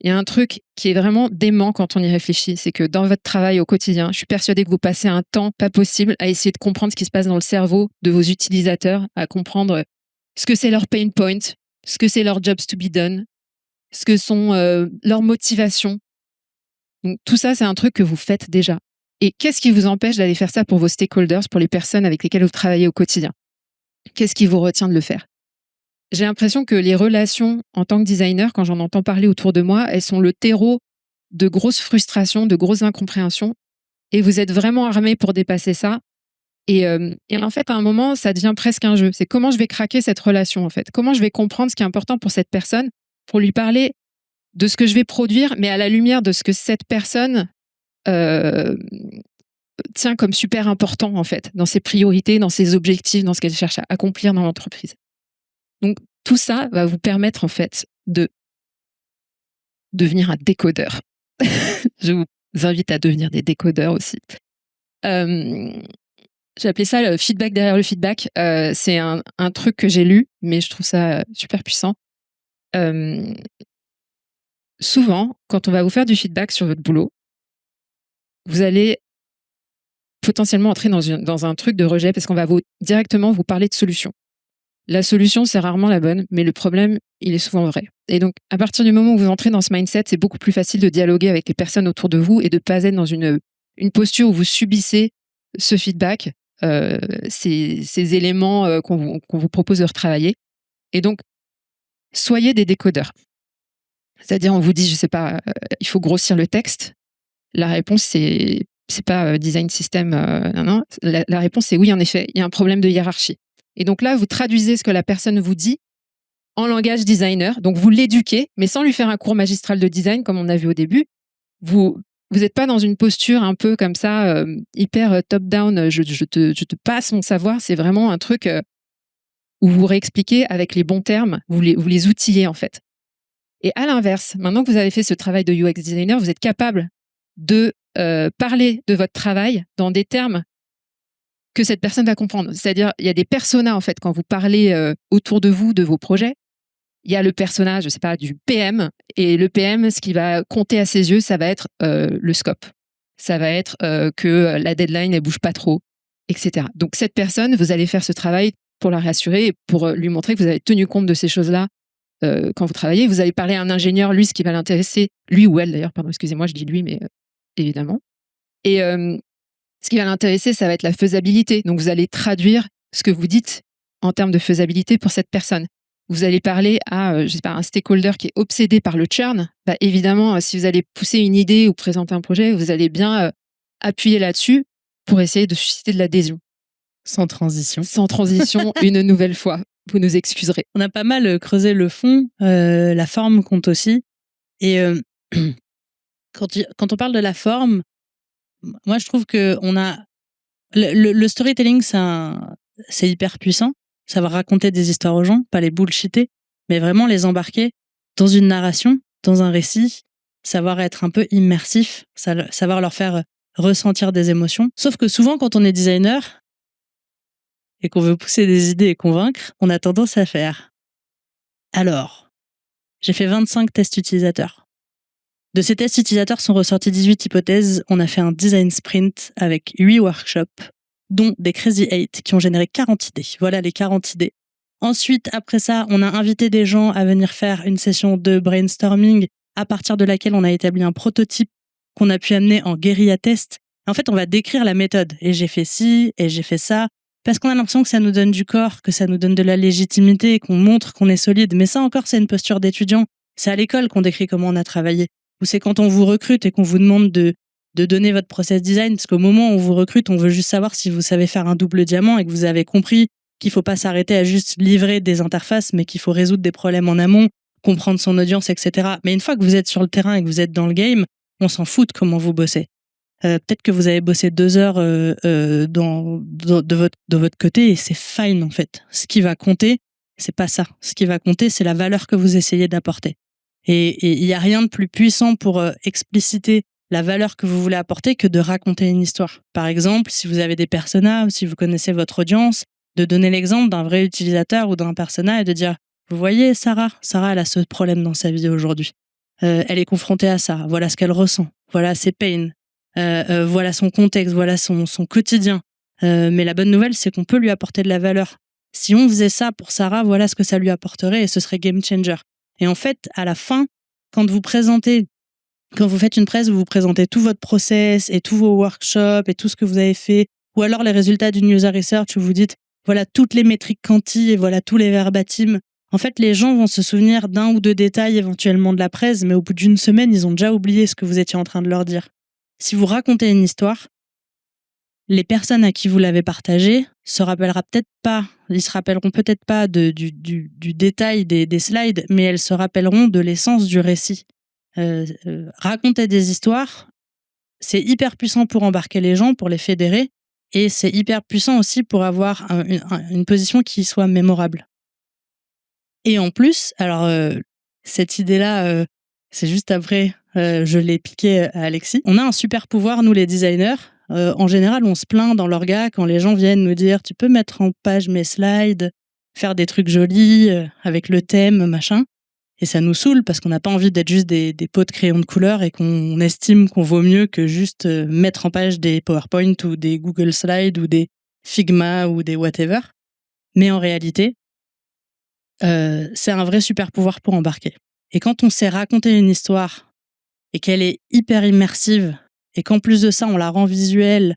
Il y a un truc qui est vraiment dément quand on y réfléchit, c'est que dans votre travail au quotidien, je suis persuadée que vous passez un temps pas possible à essayer de comprendre ce qui se passe dans le cerveau de vos utilisateurs, à comprendre ce que c'est leur pain point, ce que c'est leur jobs to be done, ce que sont leurs motivations. Donc, tout ça, c'est un truc que vous faites déjà. Et qu'est-ce qui vous empêche d'aller faire ça pour vos stakeholders, pour les personnes avec lesquelles vous travaillez au quotidien? Qu'est-ce qui vous retient de le faire? J'ai l'impression que les relations en tant que designer, quand j'en entends parler autour de moi, elles sont le terreau de grosses frustrations, de grosses incompréhensions. Et vous êtes vraiment armés pour dépasser ça. Et en fait, à un moment, ça devient presque un jeu. C'est comment je vais craquer cette relation, en fait. Comment je vais comprendre ce qui est important pour cette personne, pour lui parler de ce que je vais produire, mais à la lumière de ce que cette personne tient comme super important, en fait, dans ses priorités, dans ses objectifs, dans ce qu'elle cherche à accomplir dans l'entreprise. Donc, tout ça va vous permettre, en fait, de devenir un décodeur. Je vous invite à devenir des décodeurs aussi. J'ai appelé ça le feedback derrière le feedback. C'est un truc que j'ai lu, mais je trouve ça super puissant. Souvent, quand on va vous faire du feedback sur votre boulot, vous allez potentiellement entrer dans un truc de rejet parce qu'on va directement vous parler de solutions. La solution, c'est rarement la bonne, mais le problème, il est souvent vrai. Et donc, à partir du moment où vous entrez dans ce mindset, c'est beaucoup plus facile de dialoguer avec les personnes autour de vous et de ne pas être dans une posture où vous subissez ce feedback, ces éléments qu'on vous propose de retravailler. Et donc, soyez des décodeurs. C'est-à-dire, on vous dit, je sais pas, il faut grossir le texte. La réponse, c'est pas design system, non. La réponse, c'est oui, en effet, il y a un problème de hiérarchie. Et donc là, vous traduisez ce que la personne vous dit en langage designer. Donc, vous l'éduquez, mais sans lui faire un cours magistral de design, comme on a vu au début. Vous n'êtes pas dans une posture un peu comme ça, hyper top-down, je te passe mon savoir. C'est vraiment un truc où vous réexpliquez avec les bons termes, vous les outillez en fait. Et à l'inverse, maintenant que vous avez fait ce travail de UX designer, vous êtes capable de parler de votre travail dans des termes que cette personne va comprendre. C'est-à-dire, il y a des personas, en fait, quand vous parlez autour de vous, de vos projets. Il y a le personnage, je sais pas, du PM. Et le PM, ce qui va compter à ses yeux, ça va être le scope. Ça va être que la deadline, elle bouge pas trop, etc. Donc, cette personne, vous allez faire ce travail pour la rassurer et pour lui montrer que vous avez tenu compte de ces choses-là quand vous travaillez. Vous allez parler à un ingénieur, lui, ce qui va l'intéresser, lui ou elle d'ailleurs, pardon, excusez-moi, je dis lui, mais évidemment. Et ce qui va l'intéresser, ça va être la faisabilité. Donc, vous allez traduire ce que vous dites en termes de faisabilité pour cette personne. Vous allez parler à je sais pas, un stakeholder qui est obsédé par le churn. Bah, évidemment, si vous allez pousser une idée ou présenter un projet, vous allez bien appuyer là-dessus pour essayer de susciter de l'adhésion. Sans transition. Sans transition, une nouvelle fois. Vous nous excuserez. On a pas mal creusé le fond, la forme compte aussi. Et quand on parle de la forme, moi je trouve que on a le storytelling, c'est hyper puissant. Savoir raconter des histoires aux gens, pas les bullshiter, mais vraiment les embarquer dans une narration, dans un récit, savoir être un peu immersif, savoir leur faire ressentir des émotions. Sauf que souvent, quand on est designer et qu'on veut pousser des idées et convaincre, on a tendance à faire. Alors, j'ai fait 25 tests utilisateurs. De ces tests utilisateurs sont ressorties 18 hypothèses. On a fait un design sprint avec 8 workshops, dont des Crazy 8 qui ont généré 40 idées. Voilà les 40 idées. Ensuite, après ça, on a invité des gens à venir faire une session de brainstorming à partir de laquelle on a établi un prototype qu'on a pu amener en guérilla test. En fait, on va décrire la méthode. Et j'ai fait ci, et j'ai fait ça. Parce qu'on a l'impression que ça nous donne du corps, que ça nous donne de la légitimité, qu'on montre qu'on est solide. Mais ça encore, c'est une posture d'étudiant. C'est à l'école qu'on décrit comment on a travaillé. Ou c'est quand on vous recrute et qu'on vous demande de donner votre process design, parce qu'au moment où on vous recrute, on veut juste savoir si vous savez faire un double diamant et que vous avez compris qu'il faut pas s'arrêter à juste livrer des interfaces, mais qu'il faut résoudre des problèmes en amont, comprendre son audience, etc. Mais une fois que vous êtes sur le terrain et que vous êtes dans le game, on s'en fout de comment vous bossez. Peut-être que vous avez bossé 2 heures de votre côté et c'est fine en fait. Ce qui va compter, c'est pas ça. Ce qui va compter, c'est la valeur que vous essayez d'apporter. Et il y a rien de plus puissant pour expliciter la valeur que vous voulez apporter que de raconter une histoire. Par exemple, si vous avez des personas, si vous connaissez votre audience, de donner l'exemple d'un vrai utilisateur ou d'un persona et de dire « Vous voyez, Sarah, elle a ce problème dans sa vie aujourd'hui. Elle est confrontée à ça. Voilà ce qu'elle ressent. Voilà ses pains. Voilà son contexte. Voilà son quotidien. Mais la bonne nouvelle, c'est qu'on peut lui apporter de la valeur. Si on faisait ça pour Sarah, voilà ce que ça lui apporterait et ce serait game changer. » Et en fait, à la fin, quand vous faites une presse, vous présentez tout votre process et tous vos workshops et tout ce que vous avez fait, ou alors les résultats d'une user research où vous dites voilà toutes les métriques quanti et voilà tous les verbatims. En fait, les gens vont se souvenir d'un ou deux détails éventuellement de la presse, mais au bout d'une semaine, ils ont déjà oublié ce que vous étiez en train de leur dire. Si vous racontez une histoire, les personnes à qui vous l'avez partagée se rappelleront peut-être pas du détail des slides, mais elles se rappelleront de l'essence du récit. Raconter des histoires, c'est hyper puissant pour embarquer les gens, pour les fédérer, et c'est hyper puissant aussi pour avoir une position qui soit mémorable. Et en plus, alors cette idée-là, c'est juste après, je l'ai piquée à Alexis. On a un super pouvoir, nous les designers. En général, on se plaint dans l'orga quand les gens viennent nous dire « Tu peux mettre en page mes slides, faire des trucs jolis avec le thème, machin ». Et ça nous saoule parce qu'on n'a pas envie d'être juste des pots de crayons de couleur et qu'on estime qu'on vaut mieux que juste mettre en page des PowerPoint ou des Google Slides ou des Figma ou des whatever. Mais en réalité, c'est un vrai super pouvoir pour embarquer. Et quand on sait raconter une histoire et qu'elle est hyper immersive et qu'en plus de ça, on la rend visuelle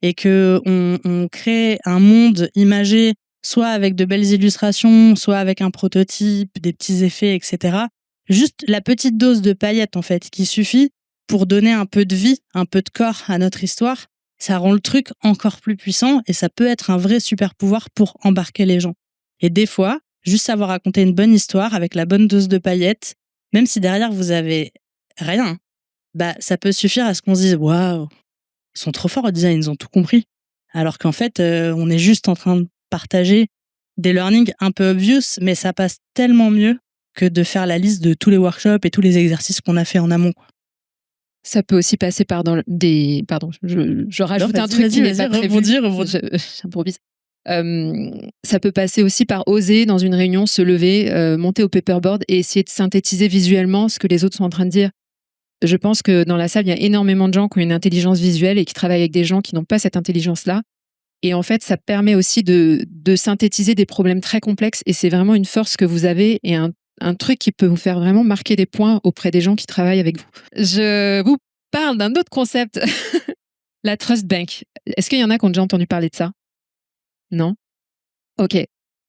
et qu'on crée un monde imagé soit avec de belles illustrations, soit avec un prototype, des petits effets, etc. Juste la petite dose de paillettes, en fait, qui suffit pour donner un peu de vie, un peu de corps à notre histoire. Ça rend le truc encore plus puissant et ça peut être un vrai super pouvoir pour embarquer les gens. Et des fois, juste savoir raconter une bonne histoire avec la bonne dose de paillettes, même si derrière vous avez rien, bah, ça peut suffire à ce qu'on se dise « Waouh, ils sont trop forts au design, ils ont tout compris. » Alors qu'en fait, on est juste en train de partager des learnings un peu obvious, mais ça passe tellement mieux que de faire la liste de tous les workshops et tous les exercices qu'on a fait en amont. Ça peut aussi passer par des... Pardon, je rajoute un truc qui n'est pas prévu. Rebondir. J'improvise. Ça peut passer aussi par oser, dans une réunion, se lever, monter au paperboard et essayer de synthétiser visuellement ce que les autres sont en train de dire. Je pense que dans la salle, il y a énormément de gens qui ont une intelligence visuelle et qui travaillent avec des gens qui n'ont pas cette intelligence-là. Et en fait, ça permet aussi de synthétiser des problèmes très complexes. Et c'est vraiment une force que vous avez et un truc qui peut vous faire vraiment marquer des points auprès des gens qui travaillent avec vous. Je vous parle d'un autre concept, la Trust Bank. Est-ce qu'il y en a qui ont déjà entendu parler de ça? Non? Ok.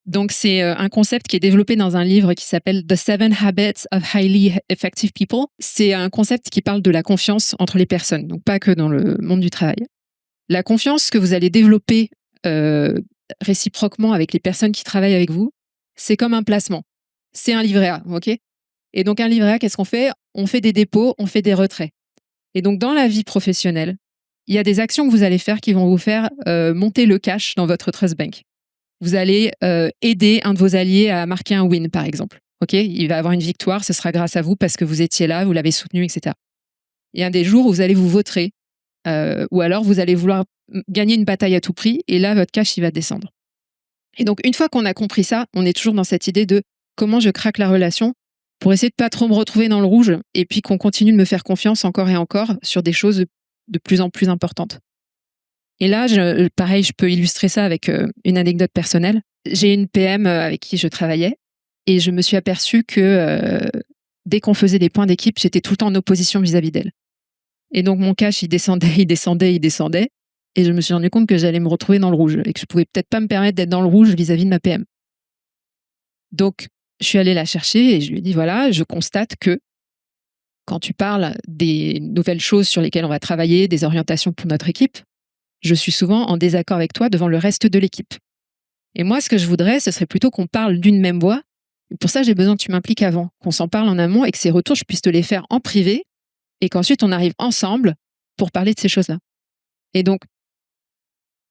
Donc, c'est un concept qui est développé dans un livre qui s'appelle The 7 Habits of Highly Effective People. C'est un concept qui parle de la confiance entre les personnes, donc pas que dans le monde du travail. La confiance que vous allez développer réciproquement avec les personnes qui travaillent avec vous, c'est comme un placement. C'est un livret A, ok? Et donc, un livret A, qu'est-ce qu'on fait? On fait des dépôts, on fait des retraits. Et donc, dans la vie professionnelle, il y a des actions que vous allez faire qui vont vous faire monter le cash dans votre trust bank. Vous allez aider un de vos alliés à marquer un win, par exemple. Okay, il va avoir une victoire, ce sera grâce à vous parce que vous étiez là, vous l'avez soutenu, etc. Il y a des jours où vous allez vous vautrer ou alors vous allez vouloir gagner une bataille à tout prix et là, votre cash, il va descendre. Et donc, une fois qu'on a compris ça, on est toujours dans cette idée de comment je craque la relation pour essayer de pas trop me retrouver dans le rouge et puis qu'on continue de me faire confiance encore et encore sur des choses de plus en plus importantes. Et là, pareil, je peux illustrer ça avec une anecdote personnelle. J'ai une PM avec qui je travaillais et je me suis aperçue que dès qu'on faisait des points d'équipe, j'étais tout le temps en opposition vis-à-vis d'elle. Et donc mon cash, il descendait, il descendait, il descendait. Et je me suis rendu compte que j'allais me retrouver dans le rouge et que je pouvais peut-être pas me permettre d'être dans le rouge vis-à-vis de ma PM. Donc, je suis allée la chercher et je lui ai dit, voilà, je constate que quand tu parles des nouvelles choses sur lesquelles on va travailler, des orientations pour notre équipe, je suis souvent en désaccord avec toi devant le reste de l'équipe. Et moi, ce que je voudrais, ce serait plutôt qu'on parle d'une même voix. Et pour ça, j'ai besoin que tu m'impliques avant, qu'on s'en parle en amont et que ces retours, je puisse te les faire en privé et qu'ensuite, on arrive ensemble pour parler de ces choses-là. Et donc,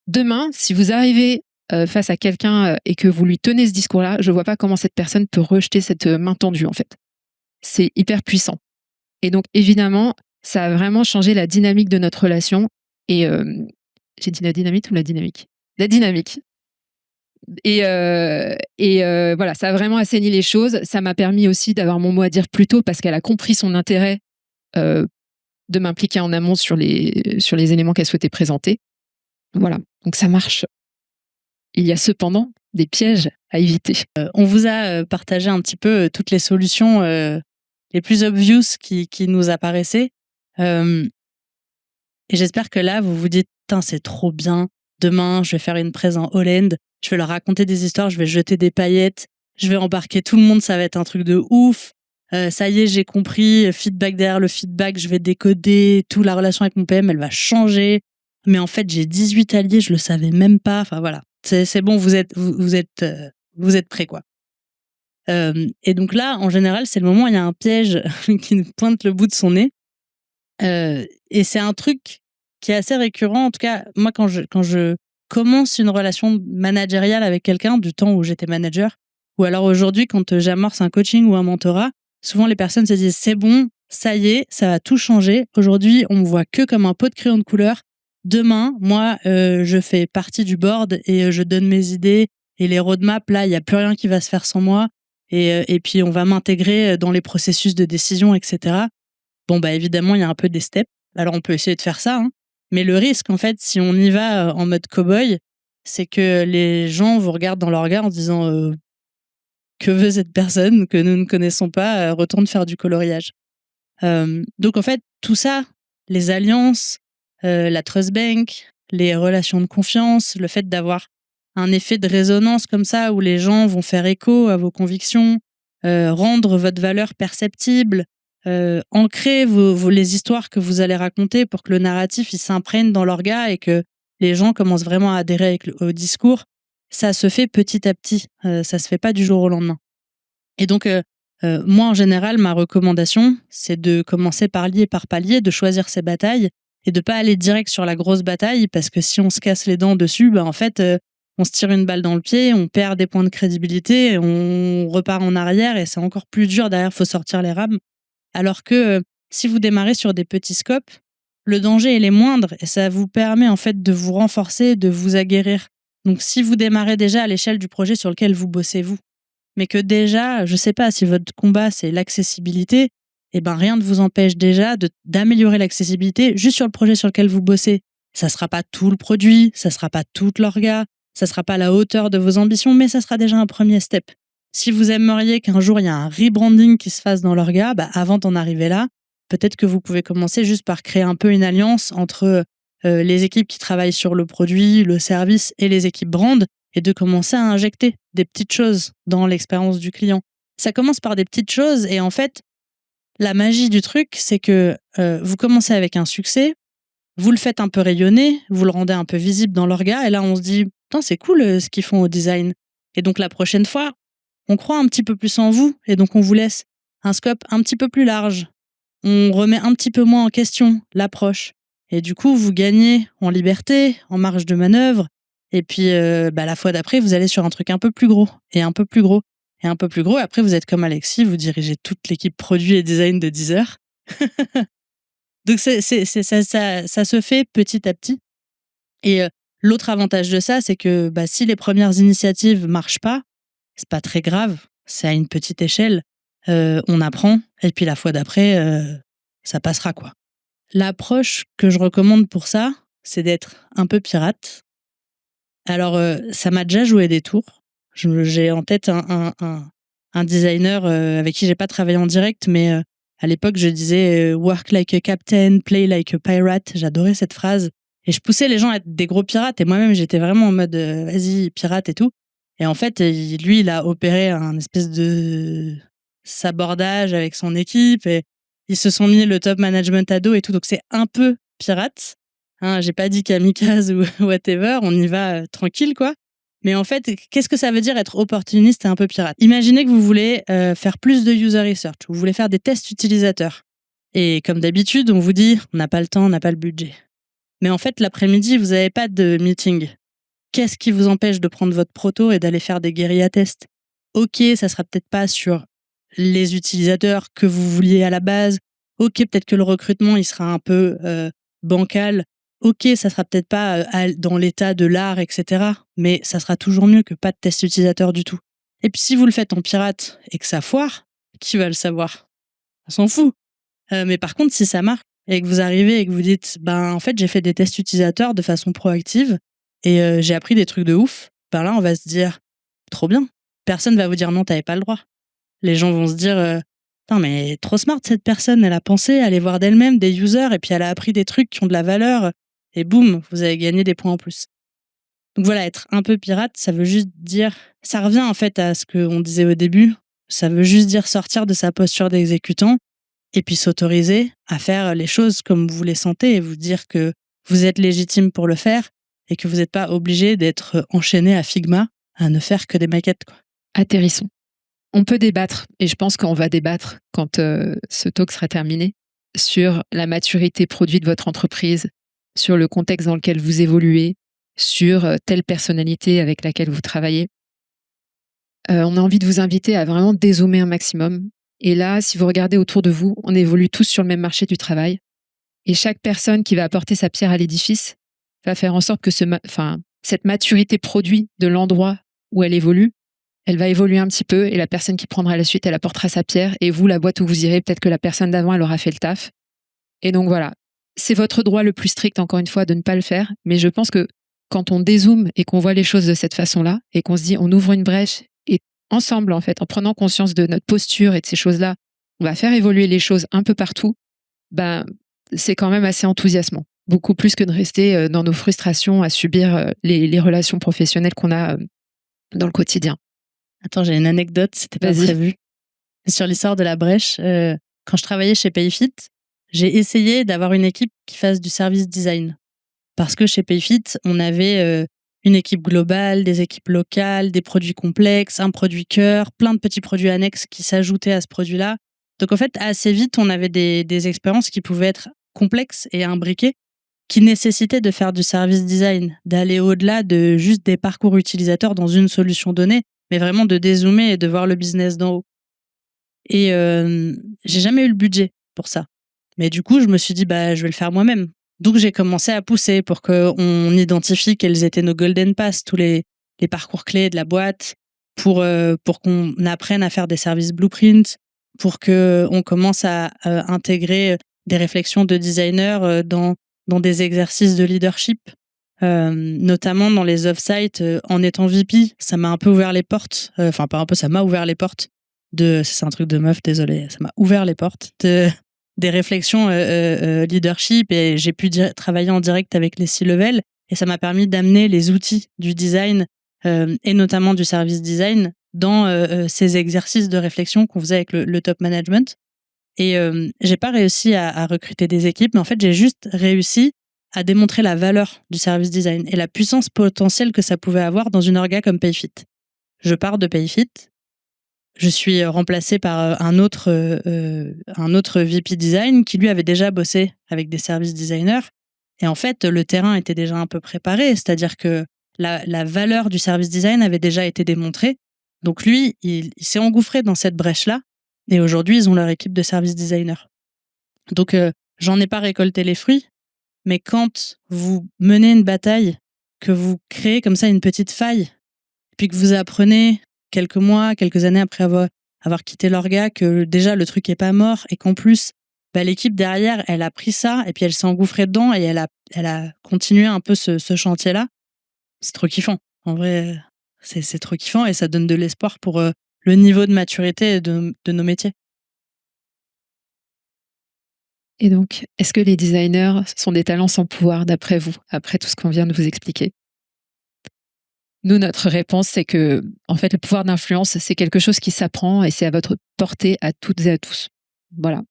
demain, si vous arrivez face à quelqu'un et que vous lui tenez ce discours-là, je ne vois pas comment cette personne peut rejeter cette main tendue, en fait. C'est hyper puissant. Et donc, évidemment, ça a vraiment changé la dynamique de notre relation. Et j'ai dit la dynamique ou la dynamique ? La dynamique. Et voilà, ça a vraiment assaini les choses. Ça m'a permis aussi d'avoir mon mot à dire plus tôt parce qu'elle a compris son intérêt de m'impliquer en amont sur les éléments qu'elle souhaitait présenter. Voilà, donc ça marche. Il y a cependant des pièges à éviter. On vous a partagé un petit peu toutes les solutions les plus obvious qui nous apparaissaient. Et j'espère que là, vous vous dites, c'est trop bien. Demain, je vais faire une presse en Hollande. Je vais leur raconter des histoires, je vais jeter des paillettes. Je vais embarquer tout le monde, ça va être un truc de ouf. Ça y est, j'ai compris. Feedback derrière le feedback, je vais décoder. Toute la relation avec mon PM, elle va changer. Mais en fait, j'ai 18 alliés, je le savais même pas. Enfin voilà. C'est bon, vous êtes prêts, quoi. Et donc là, en général, c'est le moment où il y a un piège qui nous pointe le bout de son nez. Et c'est un truc qui est assez récurrent. En tout cas, moi, quand je commence une relation managériale avec quelqu'un, du temps où j'étais manager, ou alors aujourd'hui, quand j'amorce un coaching ou un mentorat, souvent les personnes se disent, c'est bon, ça y est, ça va tout changer. Aujourd'hui, on me voit que comme un pot de crayon de couleur. Demain, moi, je fais partie du board et je donne mes idées et les roadmaps. Là, il n'y a plus rien qui va se faire sans moi. Et puis, on va m'intégrer dans les processus de décision, etc. Bon, bah évidemment, il y a un peu des steps. Alors, on peut essayer de faire ça. Hein. Mais le risque, en fait, si on y va en mode cow-boy, c'est que les gens vous regardent dans leur regard en se disant que veut cette personne que nous ne connaissons pas, retourne faire du coloriage. Donc, en fait, tout ça, les alliances, la trust bank, les relations de confiance, le fait d'avoir un effet de résonance comme ça où les gens vont faire écho à vos convictions, rendre votre valeur perceptible, ancrer les histoires que vous allez raconter pour que le narratif il s'imprègne dans l'orga et que les gens commencent vraiment à adhérer au discours, ça se fait petit à petit, ça se fait pas du jour au lendemain. Et donc moi en général ma recommandation c'est de commencer palier par palier, de choisir ses batailles et de pas aller direct sur la grosse bataille parce que si on se casse les dents dessus, en fait on se tire une balle dans le pied, on perd des points de crédibilité, on repart en arrière et c'est encore plus dur, derrière faut sortir les rames. Alors que si vous démarrez sur des petits scopes, le danger il est moindre et ça vous permet en fait de vous renforcer, de vous aguerrir. Donc si vous démarrez déjà à l'échelle du projet sur lequel vous bossez vous, mais que déjà, je sais pas si votre combat c'est l'accessibilité, rien ne vous empêche déjà d'améliorer l'accessibilité juste sur le projet sur lequel vous bossez. Ça sera pas tout le produit, ça sera pas toute l'orga, ça sera pas la hauteur de vos ambitions, mais ça sera déjà un premier step. Si vous aimeriez qu'un jour il y a un rebranding qui se fasse dans l'orga, avant d'en arriver là, peut-être que vous pouvez commencer juste par créer un peu une alliance entre les équipes qui travaillent sur le produit, le service et les équipes brand et de commencer à injecter des petites choses dans l'expérience du client. Ça commence par des petites choses et en fait, la magie du truc, c'est que vous commencez avec un succès, vous le faites un peu rayonner, vous le rendez un peu visible dans l'orga et là on se dit « Putain, c'est cool ce qu'ils font au design ». Et donc la prochaine fois, on croit un petit peu plus en vous et donc on vous laisse un scope un petit peu plus large. On remet un petit peu moins en question l'approche. Et du coup, vous gagnez en liberté, en marge de manœuvre. Et puis, la fois d'après, vous allez sur un truc un peu plus gros, et un peu plus gros, et un peu plus gros. Et après, vous êtes comme Alexis, vous dirigez toute l'équipe produit et design de Deezer. Donc, ça se fait petit à petit. Et l'autre avantage de ça, c'est que si les premières initiatives marchent pas, c'est pas très grave, c'est à une petite échelle. on apprend, et puis la fois d'après, ça passera, quoi. L'approche que je recommande pour ça, c'est d'être un peu pirate. Alors, ça m'a déjà joué des tours. J'ai en tête un designer avec qui j'ai pas travaillé en direct, mais à l'époque, je disais work like a captain, play like a pirate. J'adorais cette phrase. Et je poussais les gens à être des gros pirates. Et moi-même, j'étais vraiment en mode vas-y, pirate et tout. Et en fait, lui, il a opéré un espèce de sabordage avec son équipe. Et ils se sont mis le top management à dos et tout. Donc, c'est un peu pirate. Hein, j'ai pas dit kamikaze ou whatever. On y va tranquille, quoi. Mais en fait, qu'est-ce que ça veut dire être opportuniste et un peu pirate? Imaginez que vous voulez faire plus de user research, vous voulez faire des tests utilisateurs. Et comme d'habitude, on vous dit, on n'a pas le temps, on n'a pas le budget. Mais en fait, l'après-midi, vous n'avez pas de meeting. Qu'est-ce qui vous empêche de prendre votre proto et d'aller faire des guérilla tests? Ok, ça sera peut-être pas sur les utilisateurs que vous vouliez à la base. Ok, peut-être que le recrutement, il sera un peu bancal. Ok, ça sera peut-être pas dans l'état de l'art, etc. Mais ça sera toujours mieux que pas de test utilisateur du tout. Et puis si vous le faites en pirate et que ça foire, qui va le savoir? On s'en fout. Mais par contre, si ça marche et que vous arrivez et que vous dites, ben en fait, j'ai fait des tests utilisateurs de façon proactive et j'ai appris des trucs de ouf, ben là, on va se dire, trop bien. Personne va vous dire non, t'avais pas le droit. Les gens vont se dire, putain, mais trop smart cette personne, elle a pensé à aller voir d'elle-même des users et puis elle a appris des trucs qui ont de la valeur et boum, vous avez gagné des points en plus. Donc voilà, être un peu pirate, ça veut juste dire, ça revient en fait à ce qu'on disait au début, ça veut juste dire sortir de sa posture d'exécutant et puis s'autoriser à faire les choses comme vous les sentez et vous dire que vous êtes légitime pour le faire et que vous n'êtes pas obligé d'être enchaîné à Figma à ne faire que des maquettes, quoi. Atterrissons. On peut débattre, et je pense qu'on va débattre quand ce talk sera terminé, sur la maturité produit de votre entreprise, sur le contexte dans lequel vous évoluez, sur telle personnalité avec laquelle vous travaillez. On a envie de vous inviter à vraiment dézoomer un maximum. Et là, si vous regardez autour de vous, on évolue tous sur le même marché du travail. Et chaque personne qui va apporter sa pierre à l'édifice va faire en sorte que cette maturité produit de l'endroit où elle évolue, elle va évoluer un petit peu et la personne qui prendra la suite, elle apportera sa pierre et vous, la boîte où vous irez, peut-être que la personne d'avant, elle aura fait le taf. Et donc voilà, c'est votre droit le plus strict, encore une fois, de ne pas le faire. Mais je pense que quand on dézoome et qu'on voit les choses de cette façon-là et qu'on se dit, on ouvre une brèche et ensemble, en fait, en prenant conscience de notre posture et de ces choses-là, on va faire évoluer les choses un peu partout, ben, c'est quand même assez enthousiasmant. Beaucoup plus que de rester dans nos frustrations à subir les relations professionnelles qu'on a dans le quotidien. Attends, j'ai une anecdote, c'était pas Vas-y. prévu. Sur l'histoire de la brèche, quand je travaillais chez Payfit, j'ai essayé d'avoir une équipe qui fasse du service design. Parce que chez Payfit, on avait une équipe globale, des équipes locales, des produits complexes, un produit cœur, plein de petits produits annexes qui s'ajoutaient à ce produit-là. Donc en fait, assez vite, on avait des expériences qui pouvaient être complexes et imbriquées, qui nécessitaient de faire du service design, d'aller au-delà de juste des parcours utilisateurs dans une solution donnée, mais vraiment de dézoomer et de voir le business d'en haut. Et j'ai jamais eu le budget pour ça. Mais du coup, je me suis dit, bah, je vais le faire moi-même. Donc, j'ai commencé à pousser pour qu'on identifie quels étaient nos golden pass, tous les parcours clés de la boîte, pour qu'on apprenne à faire des services blueprint, pour qu'on commence à intégrer des réflexions de designer dans des exercices de leadership, notamment dans les off-site. En étant VP, ça m'a un peu ouvert les portes. Enfin, pas un peu, ça m'a ouvert les portes c'est un truc de meuf, désolé, ça m'a ouvert les portes des réflexions leadership et j'ai pu travailler en direct avec les C-level et ça m'a permis d'amener les outils du design et notamment du service design dans ces exercices de réflexion qu'on faisait avec le top management. Et j'ai pas réussi à recruter des équipes, mais en fait j'ai juste réussi à démontrer la valeur du service design et la puissance potentielle que ça pouvait avoir dans une orga comme Payfit. Je pars de Payfit. Je suis remplacée par un autre VP design qui lui avait déjà bossé avec des service designers. Et en fait, le terrain était déjà un peu préparé, c'est-à-dire que la valeur du service design avait déjà été démontrée. Donc lui, il s'est engouffré dans cette brèche-là. Et aujourd'hui, ils ont leur équipe de service designers. Donc, j'en ai pas récolté les fruits. Mais quand vous menez une bataille, que vous créez comme ça une petite faille, puis que vous apprenez quelques mois, quelques années après avoir avoir quitté l'orga, que déjà le truc est pas mort et qu'en plus l'équipe derrière, elle a pris ça et puis elle s'est engouffrée dedans et elle a continué un peu ce chantier-là. C'est trop kiffant. En vrai, c'est trop kiffant et ça donne de l'espoir pour le niveau de maturité de nos métiers. Et donc, est-ce que les designers sont des talents sans pouvoir d'après vous, après tout ce qu'on vient de vous expliquer? Nous, notre réponse, c'est que, en fait, le pouvoir d'influence, c'est quelque chose qui s'apprend et c'est à votre portée à toutes et à tous. Voilà.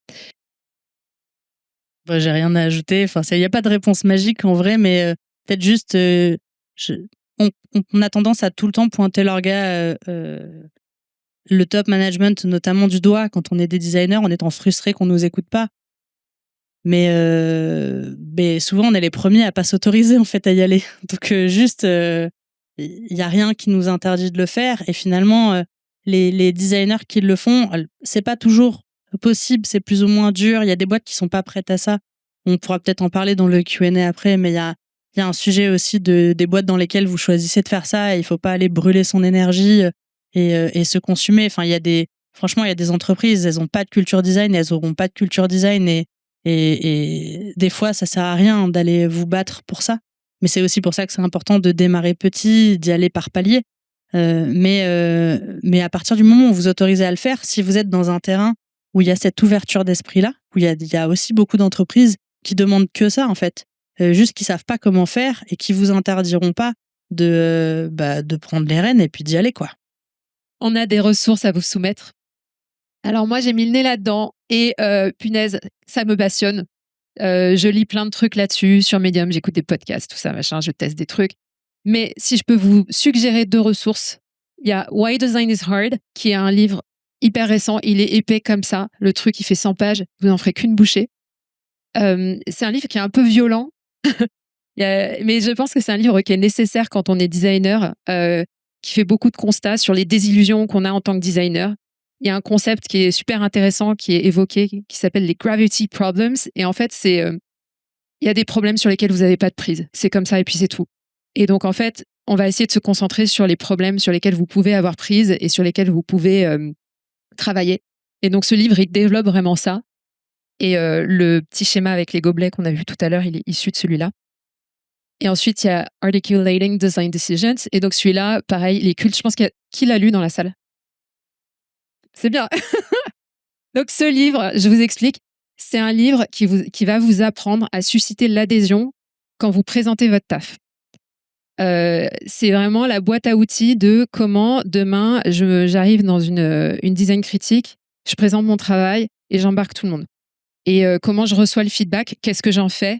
J'ai rien à ajouter. Enfin, il n'y a pas de réponse magique en vrai, mais peut-être juste, on a tendance à tout le temps pointer l'orga, le top management, notamment du doigt, quand on est des designers, en étant frustrés qu'on nous écoute pas. Mais souvent, on est les premiers à pas s'autoriser en fait à y aller. Donc juste, il y a rien qui nous interdit de le faire. Et finalement, les designers qui le font, c'est pas toujours possible, c'est plus ou moins dur. Il y a des boîtes qui sont pas prêtes à ça. On pourra peut-être en parler dans le Q&A après, mais il y a un sujet aussi des boîtes dans lesquelles vous choisissez de faire ça. Et il faut pas aller brûler son énergie et se consumer. Enfin, franchement, il y a des entreprises, elles ont pas de culture design, elles auront pas de culture design et des fois, ça sert à rien d'aller vous battre pour ça. Mais c'est aussi pour ça que c'est important de démarrer petit, d'y aller par palier. Mais à partir du moment où vous autorisez à le faire, si vous êtes dans un terrain où il y a cette ouverture d'esprit-là, où il y a aussi beaucoup d'entreprises qui demandent que ça, en fait. Juste qui savent pas comment faire et qui vous interdiront pas de prendre les rênes et puis d'y aller, quoi. On a des ressources à vous soumettre. Alors moi, j'ai mis le nez là-dedans et punaise, ça me passionne. Je lis plein de trucs là-dessus, sur Medium, j'écoute des podcasts, tout ça, machin, je teste des trucs. Mais si je peux vous suggérer 2 ressources, il y a Why Design is Hard, qui est un livre hyper récent, il est épais comme ça, le truc il fait 100 pages, vous n'en ferez qu'une bouchée. C'est un livre qui est un peu violent, mais je pense que c'est un livre qui est nécessaire quand on est designer, qui fait beaucoup de constats sur les désillusions qu'on a en tant que designer. Il y a un concept qui est super intéressant, qui est évoqué, qui s'appelle les gravity problems. Et en fait, il y a des problèmes sur lesquels vous n'avez pas de prise. C'est comme ça et puis c'est tout. Et donc, en fait, on va essayer de se concentrer sur les problèmes sur lesquels vous pouvez avoir prise et sur lesquels vous pouvez travailler. Et donc, ce livre, il développe vraiment ça. Et le petit schéma avec les gobelets qu'on a vu tout à l'heure, il est issu de celui-là. Et ensuite, il y a Articulating Design Decisions. Et donc, celui-là, pareil, les cultes, je pense qui l'a lu dans la salle? C'est bien. Donc, ce livre, je vous explique, c'est un livre qui va vous apprendre à susciter l'adhésion quand vous présentez votre taf. C'est vraiment la boîte à outils de comment demain, j'arrive dans une design critique, je présente mon travail et j'embarque tout le monde. Et comment je reçois le feedback, qu'est-ce que j'en fais?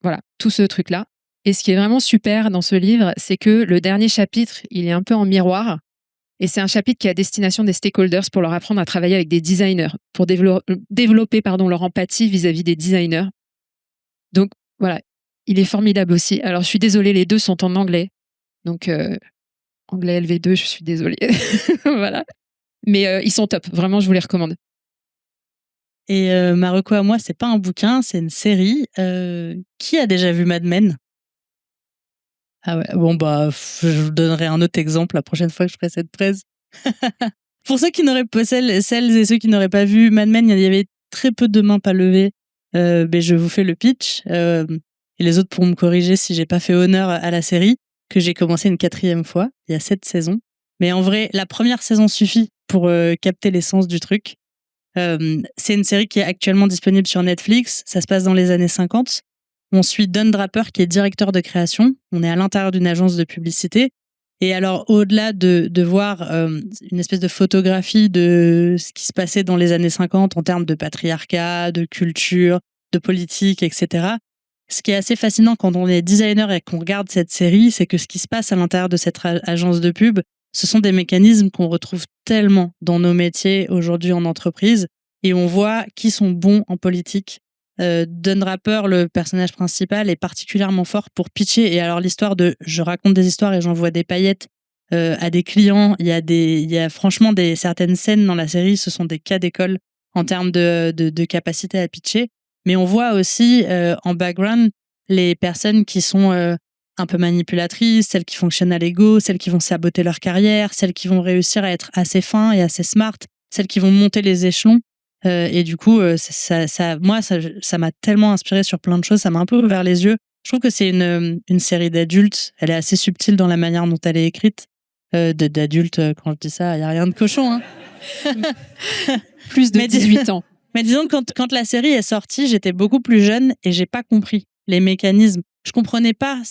Voilà, tout ce truc-là. Et ce qui est vraiment super dans ce livre, c'est que le dernier chapitre, il est un peu en miroir. Et c'est un chapitre qui est à destination des stakeholders pour leur apprendre à travailler avec des designers, pour développer leur empathie vis-à-vis des designers. Donc voilà, il est formidable aussi. Alors je suis désolée, les 2 sont en anglais. Donc anglais LV2, je suis désolée. Voilà. Mais ils sont top, vraiment, je vous les recommande. Et ma reco à moi, c'est pas un bouquin, c'est une série. Qui a déjà vu Mad Men? Ah ouais, bon je vous donnerai un autre exemple la prochaine fois que je ferai cette presse. Pour celles et ceux qui n'auraient pas vu Mad Men, il y avait très peu de mains pas levées. Mais je vous fais le pitch. Et les autres pourront me corriger si j'ai pas fait honneur à la série, que j'ai commencé une 4e fois. Il y a 7 saisons. Mais en vrai, la première saison suffit pour capter l'essence du truc. C'est une série qui est actuellement disponible sur Netflix. Ça se passe dans les années 50. On suit Don Draper qui est directeur de création. On est à l'intérieur d'une agence de publicité. Et alors, au-delà de voir une espèce de photographie de ce qui se passait dans les années 50 en termes de patriarcat, de culture, de politique, etc., ce qui est assez fascinant quand on est designer et qu'on regarde cette série, c'est que ce qui se passe à l'intérieur de cette agence de pub, ce sont des mécanismes qu'on retrouve tellement dans nos métiers aujourd'hui en entreprise. Et on voit qui sont bons en politique. Don Draper, le personnage principal, est particulièrement fort pour pitcher. Et alors l'histoire je raconte des histoires et j'envoie des paillettes à des clients. Il y a franchement certaines scènes dans la série, ce sont des cas d'école en termes de capacité à pitcher. Mais on voit aussi en background les personnes qui sont un peu manipulatrices, celles qui fonctionnent à l'ego, celles qui vont saboter leur carrière, celles qui vont réussir à être assez fins et assez smart celles qui vont monter les échelons. Et du coup, moi, ça m'a tellement inspiré sur plein de choses. Ça m'a un peu ouvert les yeux. Je trouve que c'est une série d'adultes. Elle est assez subtile dans la manière dont elle est écrite. D'adultes, quand je dis ça, il n'y a rien de cochon. Hein. Plus de 18 ans. Mais disons que quand la série est sortie, j'étais beaucoup plus jeune et j'ai pas compris les mécanismes. Je comprenais pas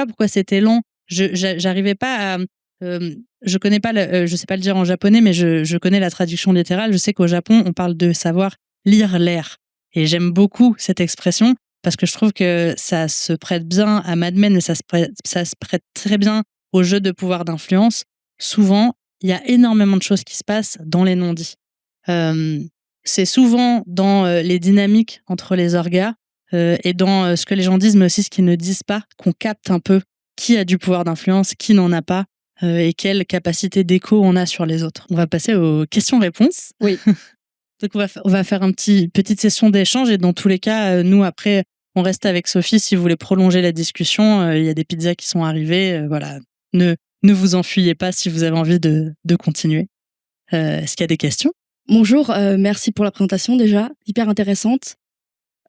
pourquoi c'était lent. J'arrivais pas à je connais pas je sais pas le dire en japonais, mais je connais la traduction littérale. Je sais qu'au Japon, on parle de savoir lire l'air. Et j'aime beaucoup cette expression parce que je trouve que ça se prête bien à Mad Men, mais ça se prête très bien au jeu de pouvoir d'influence. Souvent, il y a énormément de choses qui se passent dans les non-dits. C'est souvent dans les dynamiques entre les orgas et dans ce que les gens disent, mais aussi ce qu'ils ne disent pas, qu'on capte un peu qui a du pouvoir d'influence, qui n'en a pas, et quelle capacité d'écho on a sur les autres. On va passer aux questions-réponses. Oui. Donc on va faire une petite session d'échange et dans tous les cas, nous après, on reste avec Sophie si vous voulez prolonger la discussion. Il y a des pizzas qui sont arrivées. Voilà, ne vous enfuyez pas si vous avez envie de continuer. Est-ce qu'il y a des questions ? Bonjour, merci pour la présentation déjà, hyper intéressante.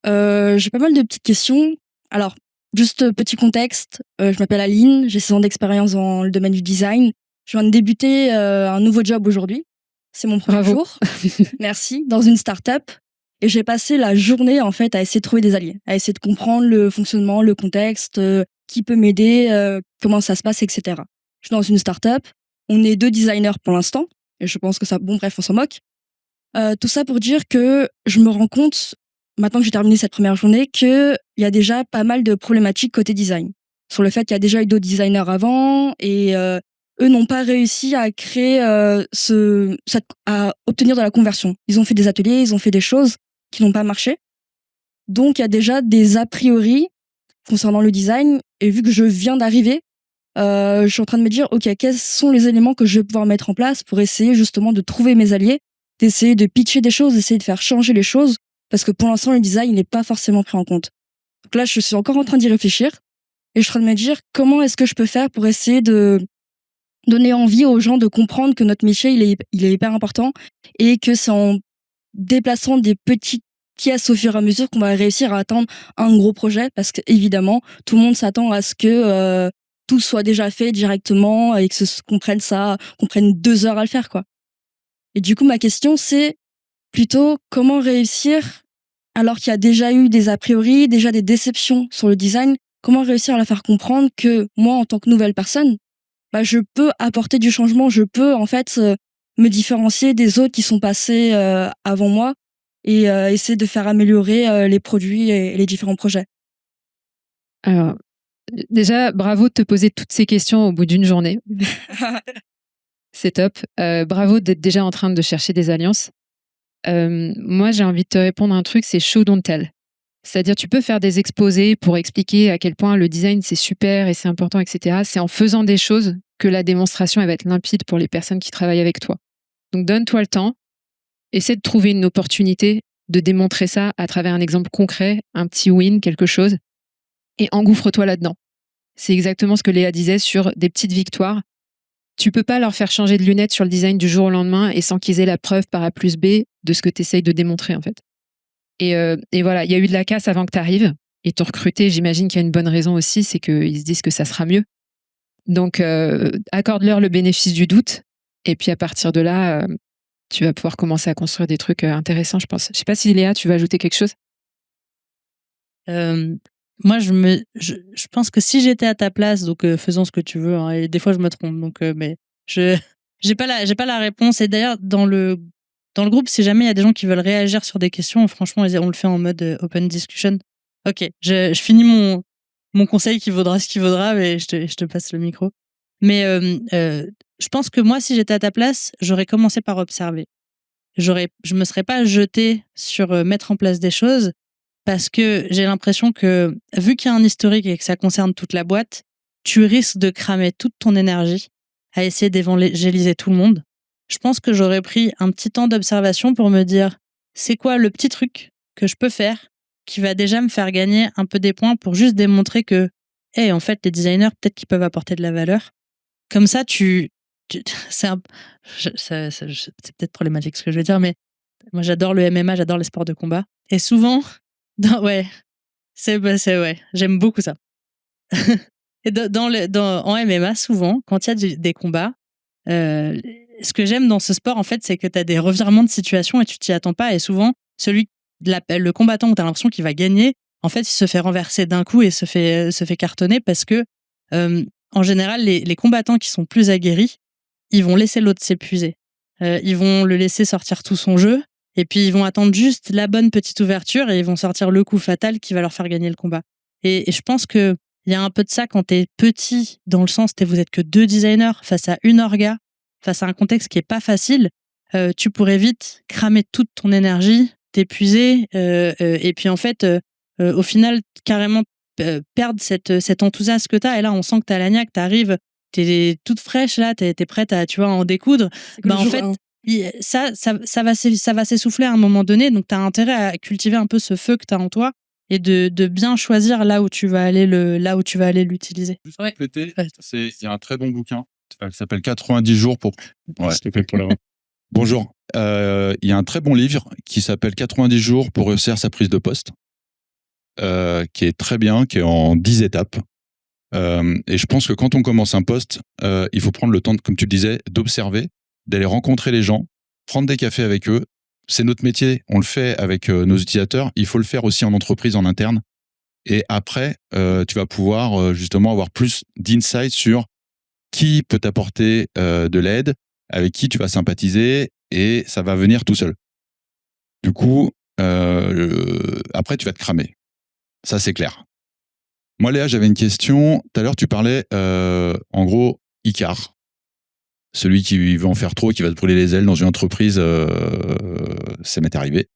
J'ai pas mal de petites questions. Alors, juste petit contexte, je m'appelle Aline, j'ai 6 ans d'expérience dans le domaine du design. Je viens de débuter un nouveau job aujourd'hui. C'est mon premier jour. Merci, dans une start-up. Et j'ai passé la journée en fait à essayer de trouver des alliés, à essayer de comprendre le fonctionnement, le contexte, qui peut m'aider, comment ça se passe, etc. Je suis dans une start-up. On est 2 designers pour l'instant. Et je pense que ça, bon bref, on s'en moque. Tout ça pour dire que je me rends compte, maintenant que j'ai terminé cette première journée, qu'il y a déjà pas mal de problématiques côté design. Sur le fait qu'il y a déjà eu d'autres designers avant et eux n'ont pas réussi à créer à obtenir de la conversion. Ils ont fait des ateliers, ils ont fait des choses qui n'ont pas marché. Donc il y a déjà des a priori concernant le design. Et vu que je viens d'arriver, je suis en train de me dire, ok, quels sont les éléments que je vais pouvoir mettre en place pour essayer justement de trouver mes alliés, d'essayer de pitcher des choses, d'essayer de faire changer les choses, parce que pour l'instant, le design n'est pas forcément pris en compte. Donc là, je suis encore en train d'y réfléchir, et je suis en train de me dire comment est-ce que je peux faire pour essayer de donner envie aux gens de comprendre que notre métier, il est hyper important, et que c'est en déplaçant des petites pièces au fur et à mesure qu'on va réussir à atteindre un gros projet, parce que évidemment, tout le monde s'attend à ce que tout soit déjà fait directement et qu'on prenne 2 heures à le faire, quoi. Et du coup, ma question, c'est plutôt comment réussir, alors qu'il y a déjà eu des a priori, déjà des déceptions sur le design, comment réussir à la faire comprendre que moi, en tant que nouvelle personne, bah, je peux apporter du changement, je peux en fait me différencier des autres qui sont passés avant moi et essayer de faire améliorer les produits et les différents projets. Alors, déjà, bravo de te poser toutes ces questions au bout d'une journée. C'est top. Bravo d'être déjà en train de chercher des alliances. Moi, j'ai envie de te répondre un truc, c'est show don't tell. C'est-à-dire, tu peux faire des exposés pour expliquer à quel point le design, c'est super et c'est important, etc. C'est en faisant des choses que la démonstration, elle va être limpide pour les personnes qui travaillent avec toi. Donc, donne-toi le temps. Essaie de trouver une opportunité de démontrer ça à travers un exemple concret, un petit win, quelque chose, et engouffre-toi là-dedans. C'est exactement ce que Léa disait sur des petites victoires. Tu peux pas leur faire changer de lunettes sur le design du jour au lendemain et sans qu'ils aient la preuve par A plus B de ce que tu essayes de démontrer, en fait. Et voilà, il y a eu de la casse avant que tu arrives. Et t'ont recruté, j'imagine qu'il y a une bonne raison aussi, c'est qu'ils se disent que ça sera mieux. Donc, accorde-leur le bénéfice du doute. Et puis, à partir de là, tu vas pouvoir commencer à construire des trucs intéressants, je pense. Je sais pas si Léa, tu veux ajouter quelque chose ? Moi, je pense que si j'étais à ta place, donc faisons ce que tu veux, hein, et des fois je me trompe, donc mais j'ai pas la réponse. Et d'ailleurs dans le groupe, si jamais il y a des gens qui veulent réagir sur des questions, franchement, on le fait en mode open discussion. Ok, je finis mon conseil qui vaudra ce qu'il vaudra, mais je te passe le micro. Mais je pense que moi, si j'étais à ta place, j'aurais commencé par observer. Je me serais pas jetée sur mettre en place des choses. Parce que j'ai l'impression que, vu qu'il y a un historique et que ça concerne toute la boîte, tu risques de cramer toute ton énergie à essayer d'évangéliser tout le monde. Je pense que j'aurais pris un petit temps d'observation pour me dire, c'est quoi le petit truc que je peux faire qui va déjà me faire gagner un peu des points pour juste démontrer que, en fait, les designers, peut-être qu'ils peuvent apporter de la valeur. Comme ça, tu c'est peut-être problématique ce que je vais dire, mais moi j'adore le MMA, j'adore les sports de combat. Et souvent, ouais, ouais, j'aime beaucoup ça. Et en MMA, souvent, quand il y a des combats, ce que j'aime dans ce sport, en fait, c'est que tu as des revirements de situation et tu t'y attends pas. Et souvent, le combattant où tu as l'impression qu'il va gagner, en fait, il se fait renverser d'un coup et se fait cartonner parce que, en général, les combattants qui sont plus aguerris, ils vont laisser l'autre s'épuiser. Ils vont le laisser sortir tout son jeu et puis ils vont attendre juste la bonne petite ouverture et ils vont sortir le coup fatal qui va leur faire gagner le combat. Et je pense que il y a un peu de ça quand t'es petit, dans le sens où vous êtes que 2 designers face à une orga, face à un contexte qui est pas facile, tu pourrais vite cramer toute ton énergie, t'épuiser, et puis en fait, au final, carrément perdre cet enthousiasme que t'as. Et là, on sent que t'as la niaque, t'arrives, t'es toute fraîche là, t'es prête à, tu vois, en découdre. En fait, ça va s'essouffler à un moment donné, donc t'as intérêt à cultiver un peu ce feu que t'as en toi et de bien choisir là où tu vas aller l'utiliser. Juste compléter, il y a un très bon bouquin qui s'appelle 90 jours pour. Ouais, je te fais pour la. Bonjour. Il y a un très bon livre qui s'appelle 90 jours pour réussir sa prise de poste, qui est très bien, qui est en 10 étapes. Et je pense que quand on commence un poste, il faut prendre le temps, comme tu le disais, d'observer, d'aller rencontrer les gens, prendre des cafés avec eux. C'est notre métier, on le fait avec nos utilisateurs. Il faut le faire aussi en entreprise, en interne. Et après, tu vas pouvoir justement avoir plus d'insights sur qui peut t'apporter de l'aide, avec qui tu vas sympathiser, et ça va venir tout seul. Du coup, après, tu vas te cramer. Ça, c'est clair. Moi, Léa, j'avais une question. Tout à l'heure, tu parlais, en gros, Icare. Celui qui veut en faire trop, qui va te brûler les ailes dans une entreprise, ça m'est arrivé.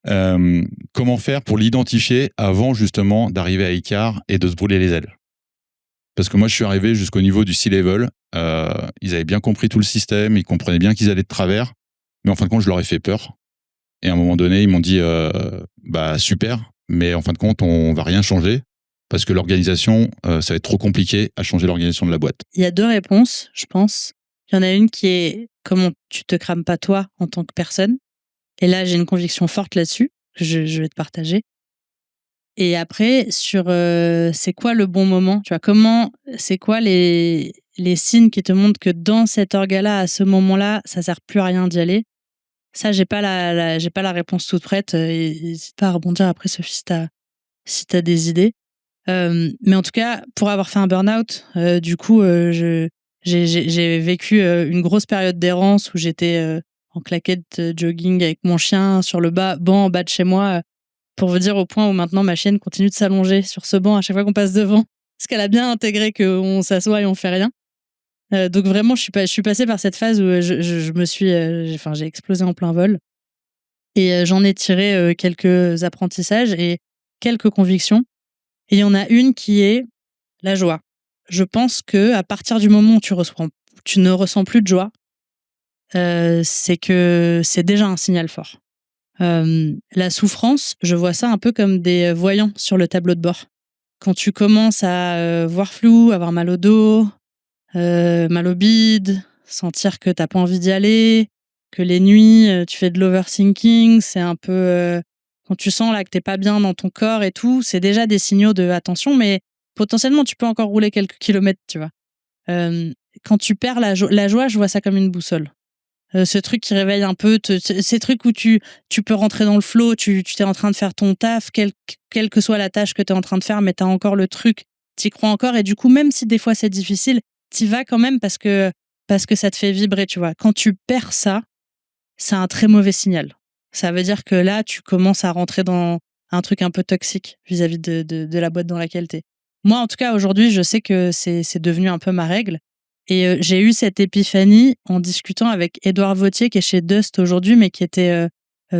Comment faire pour l'identifier avant justement d'arriver à Icare et de se brûler les ailes? Parce que moi, je suis arrivé jusqu'au niveau du C-level. Ils avaient bien compris tout le système, ils comprenaient bien qu'ils allaient de travers. Mais en fin de compte, je leur ai fait peur. Et à un moment donné, ils m'ont dit bah super, mais en fin de compte, on va rien changer parce que l'organisation, ça va être trop compliqué à changer l'organisation de la boîte. Il y a 2 réponses, je pense. Il y en a une qui est comment tu te crames pas toi en tant que personne. Et là, j'ai une conviction forte là-dessus que je vais te partager. Et après, sur c'est quoi le bon moment, tu vois, c'est quoi les signes qui te montrent que dans cet orga-là, à ce moment-là, ça sert plus à rien d'y aller. Ça, j'ai pas la réponse toute prête. N'hésite pas à rebondir après, Sophie, si t'as des idées. Mais en tout cas, pour avoir fait un burn-out, du coup, j'ai vécu une grosse période d'errance où j'étais en claquette jogging avec mon chien sur le banc en bas de chez moi, pour vous dire au point où maintenant ma chienne continue de s'allonger sur ce banc à chaque fois qu'on passe devant, parce qu'elle a bien intégré qu'on s'assoit et on fait rien. Donc vraiment, je suis passée par cette phase où je me suis, j'ai explosé en plein vol. Et j'en ai tiré quelques apprentissages et quelques convictions. Et il y en a une qui est la joie. Je pense que à partir du moment où tu ne ressens plus de joie, c'est que c'est déjà un signal fort. La souffrance, je vois ça un peu comme des voyants sur le tableau de bord. Quand tu commences à voir flou, avoir mal au dos, mal au bide, sentir que t'as pas envie d'y aller, que les nuits, tu fais de l'overthinking, c'est un peu... quand tu sens là que t'es pas bien dans ton corps et tout, c'est déjà des signaux de attention, mais potentiellement tu peux encore rouler quelques kilomètres, tu vois. Quand tu perds la joie, je vois ça comme une boussole. Ce truc qui réveille un peu, ces trucs où tu peux rentrer dans le flow, tu t'es en train de faire ton taf, quelle que soit la tâche que t'es en train de faire, mais t'as encore le truc, t'y crois encore, et du coup, même si des fois c'est difficile, t'y vas quand même parce que ça te fait vibrer, tu vois. Quand tu perds ça, c'est un très mauvais signal. Ça veut dire que là, tu commences à rentrer dans un truc un peu toxique vis-à-vis de la boîte dans laquelle t'es. Moi, en tout cas, aujourd'hui, je sais que c'est devenu un peu ma règle. Et j'ai eu cette épiphanie en discutant avec Édouard Vautier, qui est chez Dust aujourd'hui, mais qui était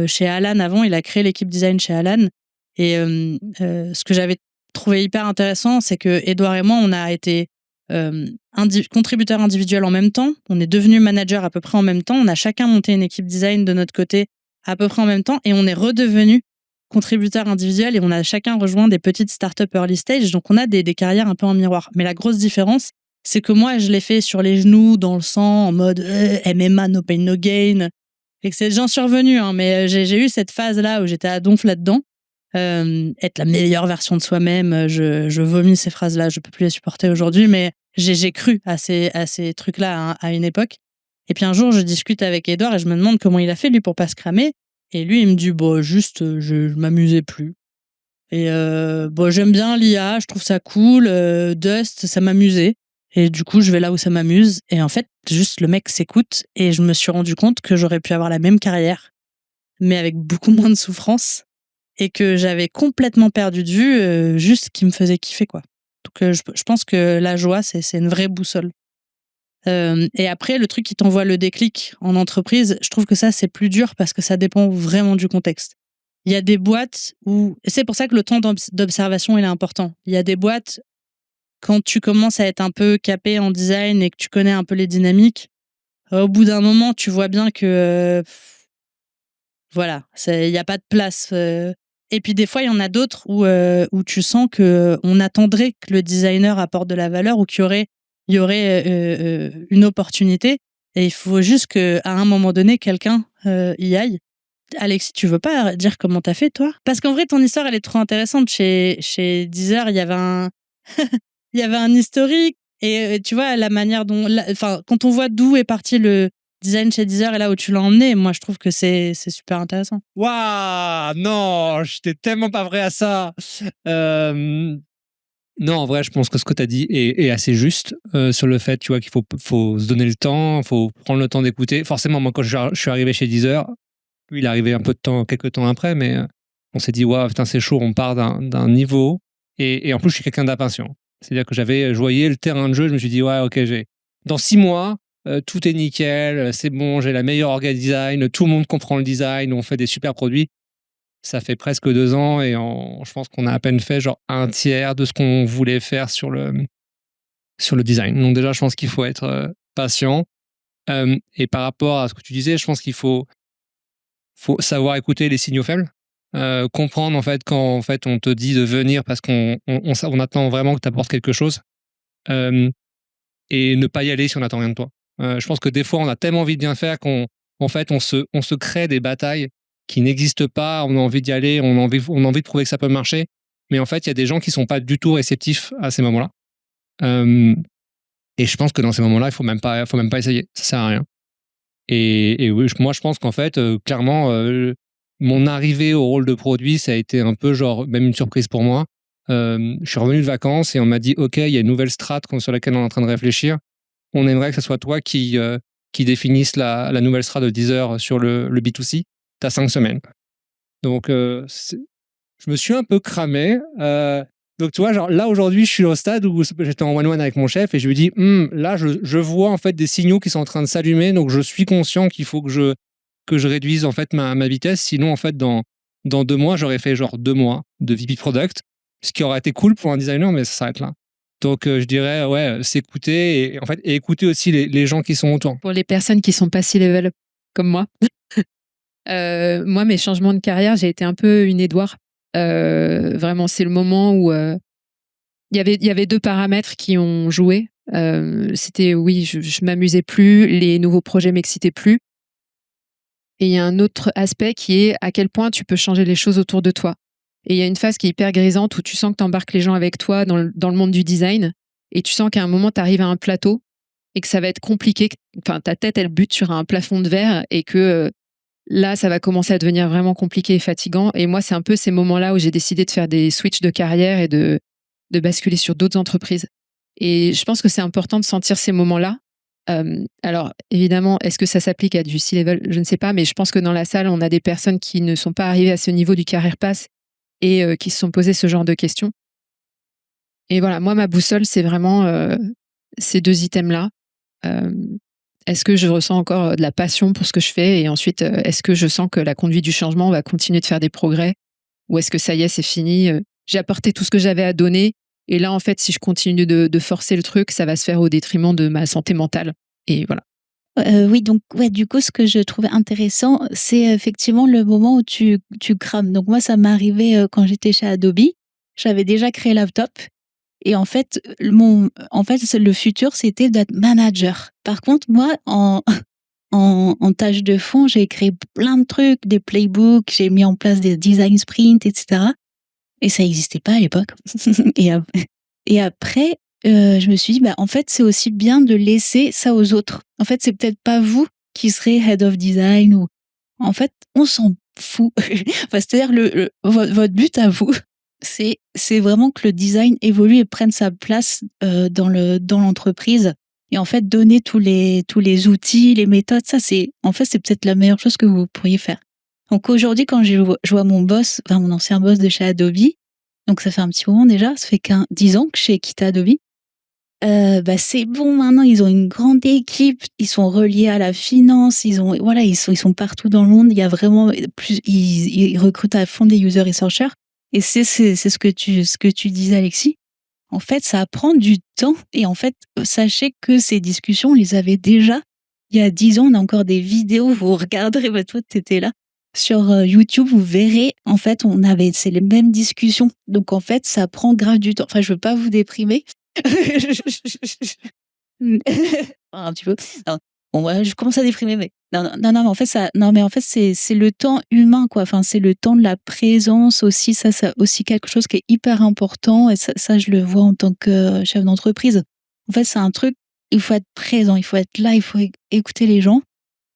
chez Alan avant. Il a créé l'équipe design chez Alan. Et ce que j'avais trouvé hyper intéressant, c'est que Édouard et moi, on a été contributeurs individuels en même temps. On est devenus managers à peu près en même temps. On a chacun monté une équipe design de notre côté à peu près en même temps. Et on est redevenus contributeurs individuels et on a chacun rejoint des petites startups early stage. Donc, on a des carrières un peu en miroir. Mais la grosse différence, c'est que moi, je l'ai fait sur les genoux, dans le sang, en mode MMA, no pain, no gain. Et que j'en suis revenue, hein, mais j'ai eu cette phase-là où j'étais à donf là-dedans. Être la meilleure version de soi-même, je vomis ces phrases-là, je peux plus les supporter aujourd'hui, mais j'ai cru à ces trucs-là à une époque. Et puis un jour, je discute avec Edouard et je me demande comment il a fait, lui, pour pas se cramer. Et lui, il me dit, bon, juste, je m'amusais plus. Et bon, j'aime bien l'IA, je trouve ça cool. Dust, ça m'amusait. Et du coup, je vais là où ça m'amuse. Et en fait, juste le mec s'écoute. Et je me suis rendu compte que j'aurais pu avoir la même carrière, mais avec beaucoup moins de souffrance. Et que j'avais complètement perdu de vue juste ce qui me faisait kiffer, quoi. Donc, je pense que la joie, c'est une vraie boussole. Et après, le truc qui t'envoie le déclic en entreprise, je trouve que ça, c'est plus dur parce que ça dépend vraiment du contexte. Il y a des boîtes où... C'est pour ça que le temps d'observation, il est important. Il y a des boîtes, quand tu commences à être un peu capé en design et que tu connais un peu les dynamiques, au bout d'un moment, tu vois bien que... voilà, il n'y a pas de place. Et puis des fois, il y en a d'autres où tu sens qu'on attendrait que le designer apporte de la valeur ou qu'il y aurait une opportunité. Et il faut juste qu'à un moment donné, quelqu'un y aille. Alexis, tu veux pas dire comment t'as fait, toi? Parce qu'en vrai, ton histoire, elle est trop intéressante. Chez Deezer, il y avait il y avait un historique. Et tu vois, la manière dont... Enfin, quand on voit d'où est parti le design chez Deezer et là où tu l'as emmené, moi, je trouve que c'est super intéressant. Waouh, non, j'étais tellement pas vrai à ça. Non, en vrai, je pense que ce que tu as dit est assez juste sur le fait, tu vois, qu'il faut se donner le temps, il faut prendre le temps d'écouter. Forcément, moi, quand je suis arrivé chez Deezer, lui, il est arrivé un peu de temps, quelques temps après, mais on s'est dit, waouh, putain, c'est chaud, on part d'un niveau. Et en plus, je suis quelqu'un d'impatient. C'est-à-dire que je voyais le terrain de jeu, je me suis dit, ouais, ok, dans 6 mois, tout est nickel, c'est bon, j'ai la meilleure orga design, tout le monde comprend le design, on fait des super produits. Ça fait presque 2 ans et je pense qu'on a à peine fait genre un tiers de ce qu'on voulait faire sur le design. Donc déjà, je pense qu'il faut être patient. Et par rapport à ce que tu disais, je pense qu'il faut savoir écouter les signaux faibles. Comprendre en fait quand en fait on te dit de venir parce qu'on attend vraiment que tu apportes quelque chose. Et ne pas y aller si on n'attend rien de toi. Je pense que des fois, on a tellement envie de bien faire qu'en fait, on se crée des batailles qui n'existent pas. On a envie d'y aller, on a envie de prouver que ça peut marcher. Mais en fait, il y a des gens qui sont pas du tout réceptifs à ces moments-là. Et je pense que dans ces moments-là, il faut même pas essayer. Ça sert à rien. Et oui, moi, je pense qu'en fait, clairement, mon arrivée au rôle de produit, ça a été un peu genre même une surprise pour moi. Je suis revenu de vacances et on m'a dit, OK, il y a une nouvelle strate sur laquelle on est en train de réfléchir. On aimerait que ce soit toi qui définisse la nouvelle strate de Deezer sur le B2C. Tu as 5 semaines. Donc, je me suis un peu cramé. Donc, tu vois, genre, là, aujourd'hui, je suis au stade où j'étais en one-one avec mon chef et je lui dis, là, je vois en fait des signaux qui sont en train de s'allumer. Donc, je suis conscient qu'il faut que je réduise en fait ma vitesse. Sinon, en fait, dans 2 mois, j'aurais fait genre 2 mois de VP Product, ce qui aurait été cool pour un designer, mais ça s'arrête là. Donc, je dirais, ouais, s'écouter et écouter aussi les gens qui sont autour. Pour les personnes qui sont pas C-level, comme moi. Moi, mes changements de carrière, j'ai été un peu une Édouard. Vraiment, c'est le moment où il y avait 2 paramètres qui ont joué. C'était, oui, je m'amusais plus, les nouveaux projets m'excitaient plus. Et il y a un autre aspect qui est à quel point tu peux changer les choses autour de toi. Et il y a une phase qui est hyper grisante où tu sens que tu embarques les gens avec toi dans le monde du design et tu sens qu'à un moment, tu arrives à un plateau et que ça va être compliqué. Enfin, ta tête, elle bute sur un plafond de verre et que là, ça va commencer à devenir vraiment compliqué et fatigant. Et moi, c'est un peu ces moments-là où j'ai décidé de faire des switches de carrière et de basculer sur d'autres entreprises. Et je pense que c'est important de sentir ces moments-là. Alors, évidemment, est-ce que ça s'applique à du C-level? Je ne sais pas, mais je pense que dans la salle, on a des personnes qui ne sont pas arrivées à ce niveau du career path et qui se sont posées ce genre de questions. Et voilà, moi, ma boussole, c'est vraiment ces 2 items-là. Est-ce que je ressens encore de la passion pour ce que je fais? Et ensuite, est-ce que je sens que la conduite du changement va continuer de faire des progrès? Ou est-ce que ça y est, c'est fini? J'ai apporté tout ce que j'avais à donner. Et là, en fait, si je continue de forcer le truc, ça va se faire au détriment de ma santé mentale. Et voilà. Oui, donc ouais, du coup, ce que je trouvais intéressant, c'est effectivement le moment où tu crames. Donc moi, ça m'est arrivé quand j'étais chez Adobe. J'avais déjà créé Laptop Et en fait, le futur, c'était d'être manager. Par contre, moi, en tâche de fond, j'ai créé plein de trucs, des playbooks, j'ai mis en place des design sprints, etc. Et ça n'existait pas à l'époque. et après, je me suis dit, en fait, c'est aussi bien de laisser ça aux autres. En fait, c'est peut-être pas vous qui serez head of design ou, en fait, on s'en fout. C'est-à-dire votre but à vous, c'est vraiment que le design évolue et prenne sa place dans l'entreprise. Et en fait, donner tous les outils, les méthodes, c'est peut-être la meilleure chose que vous pourriez faire. Donc aujourd'hui, quand je vois mon ancien boss de chez Adobe, donc ça fait un petit moment déjà, ça fait 10 ans que j'ai quitté Adobe. C'est bon, maintenant ils ont une grande équipe, ils sont reliés à la finance, ils sont partout dans le monde. Il y a vraiment ils recrutent à fond des user researchers. Et c'est ce que tu disais, Alexis. En fait, ça prend du temps. Et en fait, sachez que ces discussions, on les avait déjà il y a 10 ans. On a encore des vidéos, vous regarderez, toi, t'étais là. Sur YouTube, vous verrez, en fait, c'est les mêmes discussions. Donc, en fait, ça prend grave du temps. Enfin, je veux pas vous déprimer. Un petit peu. Non. Bon, ouais, je commence à déprimer, mais mais en fait, c'est le temps humain, quoi. Enfin, c'est le temps de la présence aussi. Ça aussi quelque chose qui est hyper important. Et ça, je le vois en tant que chef d'entreprise. En fait, c'est un truc, il faut être présent, il faut être là, il faut écouter les gens.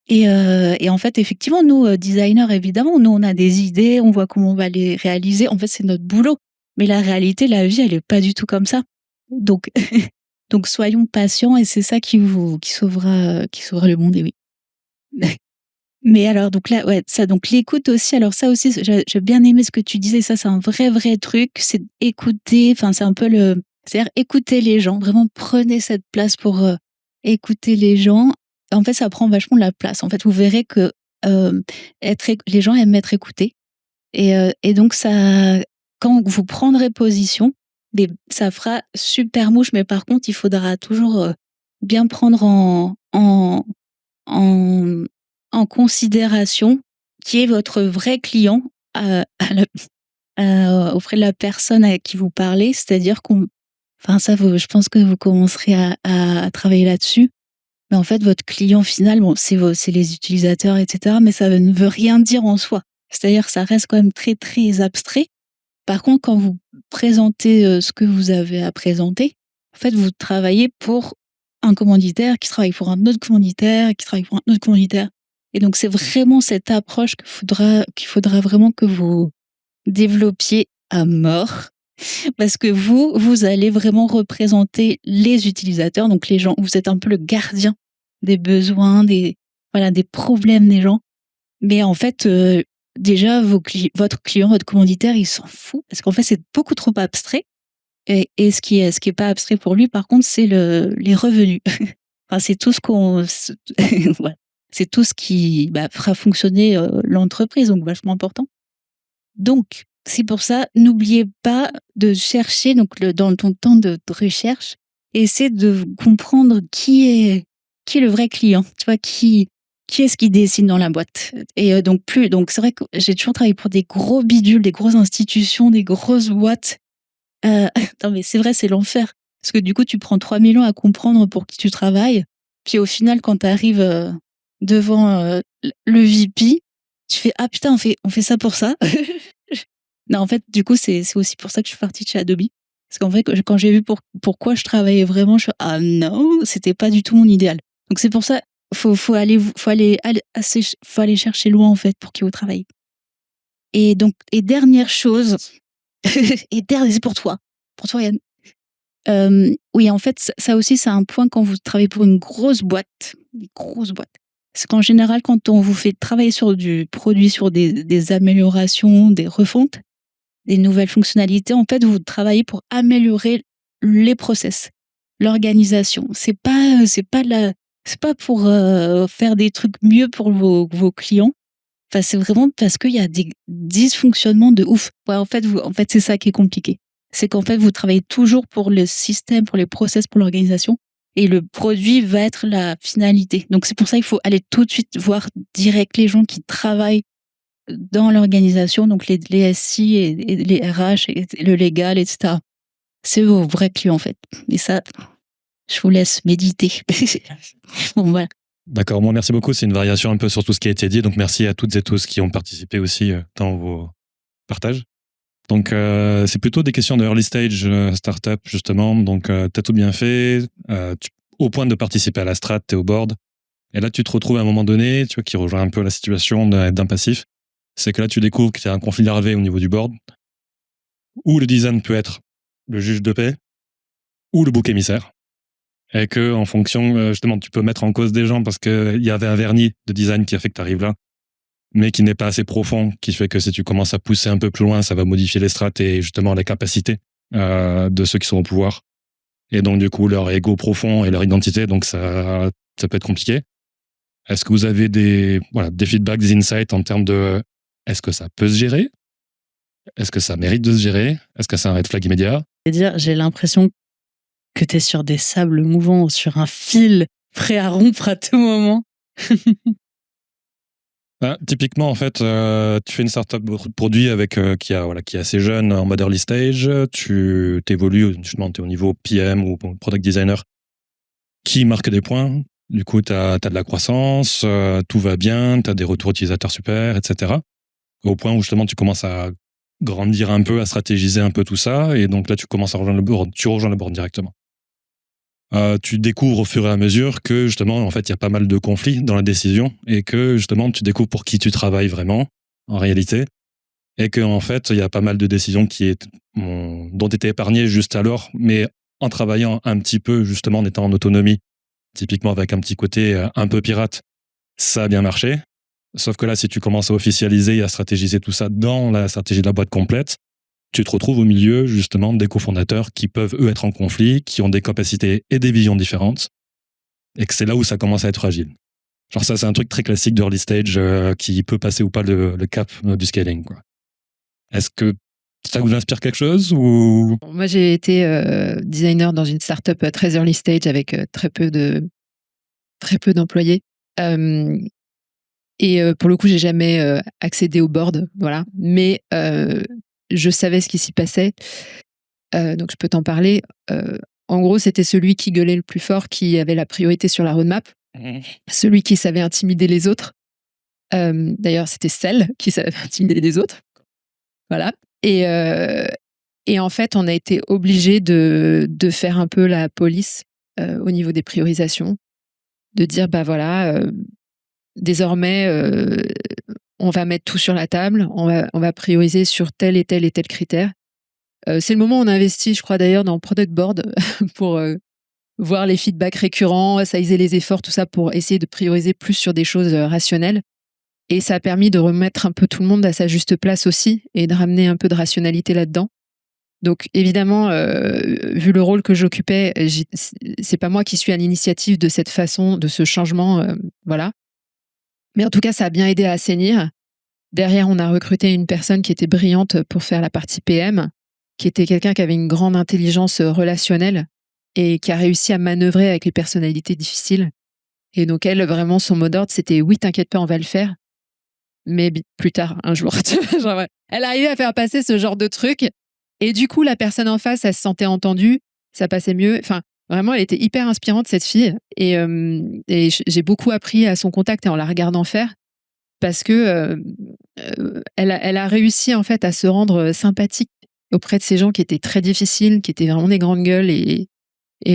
Et en fait, effectivement, nous, designers, évidemment, nous, on a des idées, on voit comment on va les réaliser. En fait, c'est notre boulot. Mais la réalité, la vie, elle est pas du tout comme ça. Donc, donc soyons patients et c'est ça qui sauvera le monde. Et oui. Mais alors, donc là, ouais, ça, donc l'écoute aussi. Alors ça aussi, j'ai bien aimé ce que tu disais. Ça, c'est un vrai truc. C'est écouter. Enfin, c'est un peu c'est-à-dire écouter les gens. Vraiment, prenez cette place pour écouter les gens. En fait, ça prend vachement de la place. En fait, vous verrez que les gens aiment être écoutés. Et donc ça, quand vous prendrez position, ça fera super mouche. Mais par contre, il faudra toujours bien prendre en considération qui est votre vrai client auprès de la personne à qui vous parlez. C'est-à-dire je pense que vous commencerez à travailler là-dessus. Mais en fait, votre client final, c'est les utilisateurs, etc. Mais ça ne veut rien dire en soi. C'est-à-dire que ça reste quand même très, très abstrait. Par contre, quand vous présentez ce que vous avez à présenter, en fait, vous travaillez pour un commanditaire qui travaille pour un autre commanditaire, qui travaille pour un autre commanditaire. Et donc, c'est vraiment cette approche qu'il faudra vraiment que vous développiez à mort. Parce que vous allez vraiment représenter les utilisateurs, donc les gens. Vous êtes un peu le gardien des besoins, des problèmes des gens. Mais en fait, déjà, votre client, votre commanditaire, il s'en fout. Parce qu'en fait, c'est beaucoup trop abstrait. Et ce qui est pas abstrait pour lui, par contre, c'est les revenus. Enfin, c'est tout ce voilà. C'est tout ce qui fera fonctionner l'entreprise, donc vachement important. Donc, c'est pour ça, n'oubliez pas de chercher, donc dans ton temps de recherche, essaie de comprendre qui est le vrai client. Tu vois, qui est-ce qui décide dans la boîte. Et donc c'est vrai que j'ai toujours travaillé pour des gros bidules, des grosses institutions, des grosses boîtes. Non mais c'est vrai, c'est l'enfer. Parce que du coup, tu prends 3000 ans à comprendre pour qui tu travailles. Puis au final, quand tu arrives devant le VP, tu fais ah putain, on fait ça pour ça. Non, en fait, du coup, c'est aussi pour ça que je suis partie de chez Adobe. Parce qu'en fait, quand j'ai vu pourquoi je travaillais vraiment, je suis ah non, c'était pas du tout mon idéal. Donc c'est pour ça, faut aller chercher loin en fait pour qui vous travaillez. Et donc, dernière chose, c'est pour toi Yann. Oui, en fait, ça aussi, c'est un point quand vous travaillez pour une grosse boîte. C'est qu'en général, quand on vous fait travailler sur du produit, sur des améliorations, des refontes, des nouvelles fonctionnalités, en fait, vous travaillez pour améliorer les process, l'organisation. C'est pas pour faire des trucs mieux pour vos clients. Enfin, c'est vraiment parce qu'il y a des dysfonctionnements de ouf. Ouais, en fait, c'est ça qui est compliqué. C'est qu'en fait, vous travaillez toujours pour le système, pour les process, pour l'organisation. Et le produit va être la finalité. Donc, c'est pour ça qu'il faut aller tout de suite voir direct les gens qui travaillent dans l'organisation, donc les SI et les RH et le légal, etc. c'est vos vrais clients en fait. Et ça, je vous laisse méditer. Bon, voilà. D'accord, bon, merci beaucoup. C'est une variation un peu sur tout ce qui a été dit. Donc, merci à toutes et tous qui ont participé aussi dans vos partages. Donc, c'est plutôt des questions de early stage startup, justement. Donc, t'as tout bien fait. Au point de participer à la strat, t'es au board. Et là, tu te retrouves à un moment donné, tu vois, qui rejoint un peu la situation d'un passif. C'est que là, tu découvres que tu as un conflit larvé au niveau du board, où le design peut être le juge de paix, ou le bouc émissaire. Et que, en fonction, justement, tu peux mettre en cause des gens parce qu'il y avait un vernis de design qui a fait que tu arrives là, mais qui n'est pas assez profond, qui fait que si tu commences à pousser un peu plus loin, ça va modifier les strates et justement les capacités de ceux qui sont au pouvoir. Et donc, du coup, leur ego profond et leur identité, donc ça peut être compliqué. Est-ce que vous avez des feedbacks, des insights en termes de est-ce que ça peut se gérer? Est-ce que ça mérite de se gérer? Est-ce que c'est un red flag immédiat? J'ai l'impression que tu es sur des sables mouvants, sur un fil prêt à rompre à tout moment. Typiquement, en fait, tu fais une startup de produit avec qui est assez jeune en mode early stage. Tu t'évolues, justement, tu es au niveau PM ou product designer qui marque des points. Du coup, tu as de la croissance, tout va bien, tu as des retours utilisateurs super, etc. Au point où, justement, tu commences à grandir un peu, à stratégiser un peu tout ça. Et donc là, tu commences à rejoindre le board. Tu rejoins le board directement. Tu découvres au fur et à mesure que justement, en fait, il y a pas mal de conflits dans la décision et que justement, tu découvres pour qui tu travailles vraiment, en réalité, et que en fait, il y a pas mal de décisions dont tu étais épargné juste alors, mais en travaillant un petit peu, justement, en étant en autonomie, typiquement avec un petit côté un peu pirate, ça a bien marché. Sauf que là, si tu commences à officialiser et à stratégiser tout ça dans la stratégie de la boîte complète, tu te retrouves au milieu, justement, des cofondateurs qui peuvent, eux, être en conflit, qui ont des capacités et des visions différentes, et que c'est là où ça commence à être fragile. Genre ça, c'est un truc très classique d'early stage qui peut passer ou pas le cap du scaling, quoi. Est-ce que ça vous inspire quelque chose ou... Moi, j'ai été designer dans une startup très early stage avec très peu d'employés. Et pour le coup, j'ai jamais accédé au board, voilà. Mais je savais ce qui s'y passait, donc je peux t'en parler. En gros, c'était celui qui gueulait le plus fort, qui avait la priorité sur la roadmap, celui qui savait intimider les autres. D'ailleurs, c'était celle qui savait intimider les autres, voilà. Et en fait, on a été obligé de faire un peu la police au niveau des priorisations, de dire bah voilà. Désormais, on va mettre tout sur la table, on va prioriser sur tel et tel et tel critère. C'est le moment où on investit, je crois d'ailleurs, dans le Product Board pour voir les feedbacks récurrents, sizer les efforts, tout ça pour essayer de prioriser plus sur des choses rationnelles. Et ça a permis de remettre un peu tout le monde à sa juste place aussi et de ramener un peu de rationalité là-dedans. Donc évidemment, vu le rôle que j'occupais, c'est pas moi qui suis à l'initiative de cette façon, de ce changement, voilà. Mais en tout cas, ça a bien aidé à assainir. Derrière, on a recruté une personne qui était brillante pour faire la partie PM, qui était quelqu'un qui avait une grande intelligence relationnelle et qui a réussi à manœuvrer avec les personnalités difficiles. Et donc, elle, vraiment, son mot d'ordre, c'était « Oui, t'inquiète pas, on va le faire. » Mais plus tard, un jour. Genre, ouais. Elle arrivait à faire passer ce genre de truc. Et du coup, la personne en face, elle se sentait entendue. Ça passait mieux. Enfin, vraiment, elle était hyper inspirante, cette fille. Et j'ai beaucoup appris à son contact et en la regardant faire. Parce que elle a réussi, en fait, à se rendre sympathique auprès de ces gens qui étaient très difficiles, qui étaient vraiment des grandes gueules. Et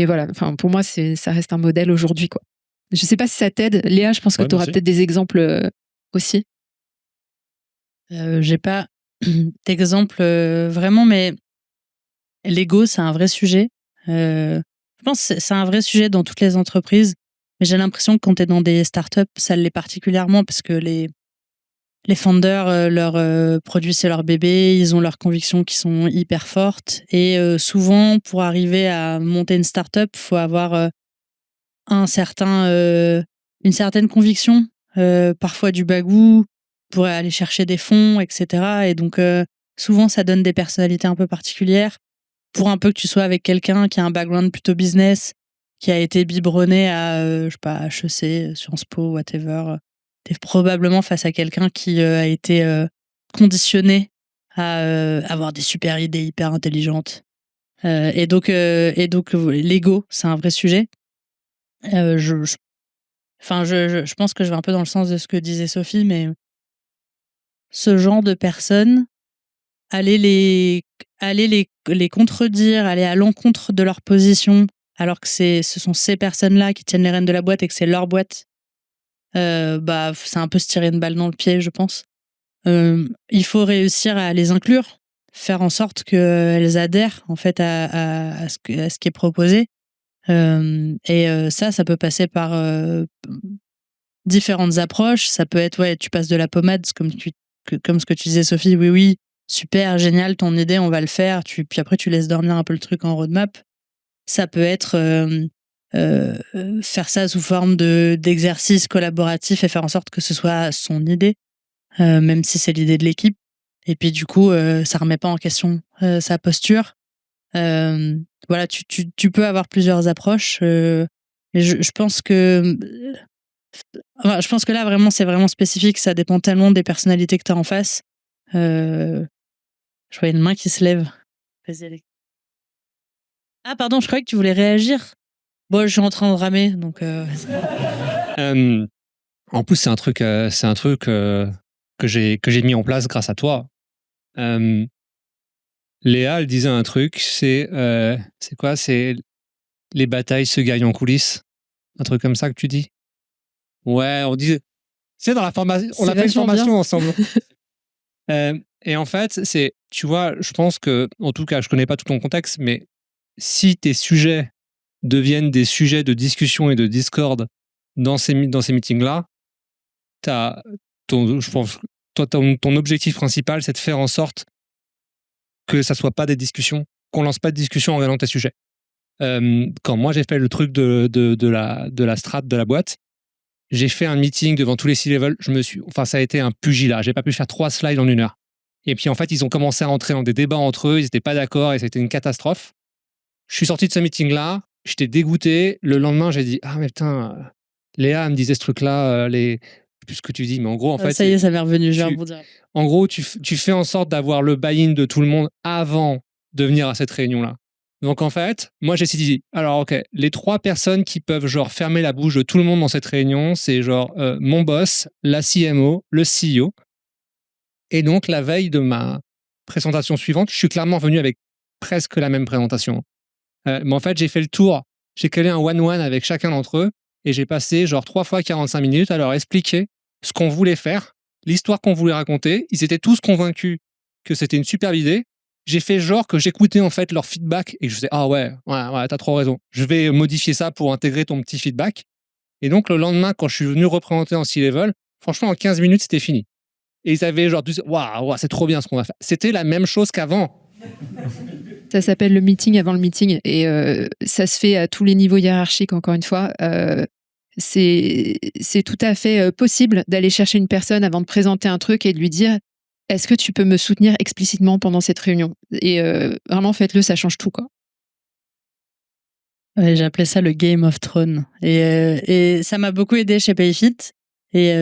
voilà. Enfin, pour moi, ça reste un modèle aujourd'hui, quoi. Je sais pas si ça t'aide. Léa, je pense que tu auras peut-être des exemples aussi. J'ai pas d'exemple vraiment, mais l'ego, c'est un vrai sujet. Je pense que c'est un vrai sujet dans toutes les entreprises, mais j'ai l'impression que quand tu es dans des startups, ça l'est particulièrement parce que les founders, leur produit, c'est leur bébé, ils ont leurs convictions qui sont hyper fortes et souvent, pour arriver à monter une startup, il faut avoir une certaine conviction, parfois du bagou, pour aller chercher des fonds, etc. Et donc, souvent, ça donne des personnalités un peu particulières. Pour un peu que tu sois avec quelqu'un qui a un background plutôt business, qui a été biberonné à, je sais pas, HEC, Sciences Po, whatever, t'es probablement face à quelqu'un qui a été conditionné à avoir des super idées hyper intelligentes. Et donc, l'ego, c'est un vrai sujet. Je pense que je vais un peu dans le sens de ce que disait Sophie, mais ce genre de personnes, aller les contredire, aller à l'encontre de leur position, alors que ce sont ces personnes-là qui tiennent les rênes de la boîte et que c'est leur boîte, c'est un peu se tirer une balle dans le pied, je pense. Il faut réussir à les inclure, faire en sorte qu'elles adhèrent en fait à ce qui est proposé. Ça peut passer par différentes approches. Ça peut être, tu passes de la pommade, comme ce que tu disais, Sophie. Oui, super, génial, ton idée, on va le faire. Puis après, tu laisses dormir un peu le truc en roadmap. Ça peut être faire ça sous forme d'exercice collaboratif et faire en sorte que ce soit son idée, même si c'est l'idée de l'équipe. Et puis du coup, ça remet pas en question sa posture. Voilà, tu peux avoir plusieurs approches, mais je pense que là vraiment c'est vraiment spécifique, ça dépend tellement des personnalités que tu as en face. Je vois une main qui se lève. Vas-y, Alex. Ah pardon, je croyais que tu voulais réagir. Bon, je suis en train de ramer, donc. En plus, c'est un truc que j'ai mis en place grâce à toi. Léa, elle disait un truc, c'est quoi? C'est les batailles se gagnent en coulisses. Un truc comme ça que tu dis? Ouais, on dit. C'est dans la formation. On a fait une formation ensemble. Et en fait, tu vois, je pense que, en tout cas, je connais pas tout ton contexte, mais si tes sujets deviennent des sujets de discussion et de discorde dans ces meetings-là, je pense, toi, ton objectif principal, c'est de faire en sorte que ça soit pas des discussions, qu'on lance pas de discussion en regardant tes sujets. Quand moi j'ai fait le truc de la strat de la boîte, j'ai fait un meeting devant tous les C-level, ça a été un pugilat, j'ai pas pu faire 3 slides en 1 heure. Et puis en fait, ils ont commencé à entrer dans des débats entre eux, ils étaient pas d'accord et c'était une catastrophe. Je suis sorti de ce meeting-là, j'étais dégoûté. Le lendemain, j'ai dit, ah mais putain, Léa me disait ce truc-là, je sais plus ce que tu dis, mais en gros, en fait. Ça y est, ça m'est revenu, je vais rebondir. En gros, tu fais en sorte d'avoir le buy-in de tout le monde avant de venir à cette réunion-là. Donc en fait, moi j'ai dit, alors ok, les 3 personnes qui peuvent genre fermer la bouche de tout le monde dans cette réunion, c'est genre mon boss, la CMO, le CEO. Et donc la veille de ma présentation suivante, je suis clairement venu avec presque la même présentation. Mais en fait, j'ai fait le tour, j'ai collé un one-one avec chacun d'entre eux et j'ai passé genre 3 fois 45 minutes à leur expliquer ce qu'on voulait faire, l'histoire qu'on voulait raconter. Ils étaient tous convaincus que c'était une superbe idée. J'ai fait genre que j'écoutais en fait leur feedback et que je disais ah ouais, t'as trop raison. Je vais modifier ça pour intégrer ton petit feedback. Et donc le lendemain, quand je suis venu représenter en C-level, franchement en 15 minutes c'était fini. Et ils avaient genre waouh, c'est trop bien ce qu'on va faire. C'était la même chose qu'avant. Ça s'appelle le meeting avant le meeting et ça se fait à tous les niveaux hiérarchiques, encore une fois. C'est tout à fait possible d'aller chercher une personne avant de présenter un truc et de lui dire « Est-ce que tu peux me soutenir explicitement pendant cette réunion ?» Et vraiment, faites-le, ça change tout, quoi. Ouais, j'ai appelé ça le Game of Thrones. Et ça m'a beaucoup aidé chez Payfit. Et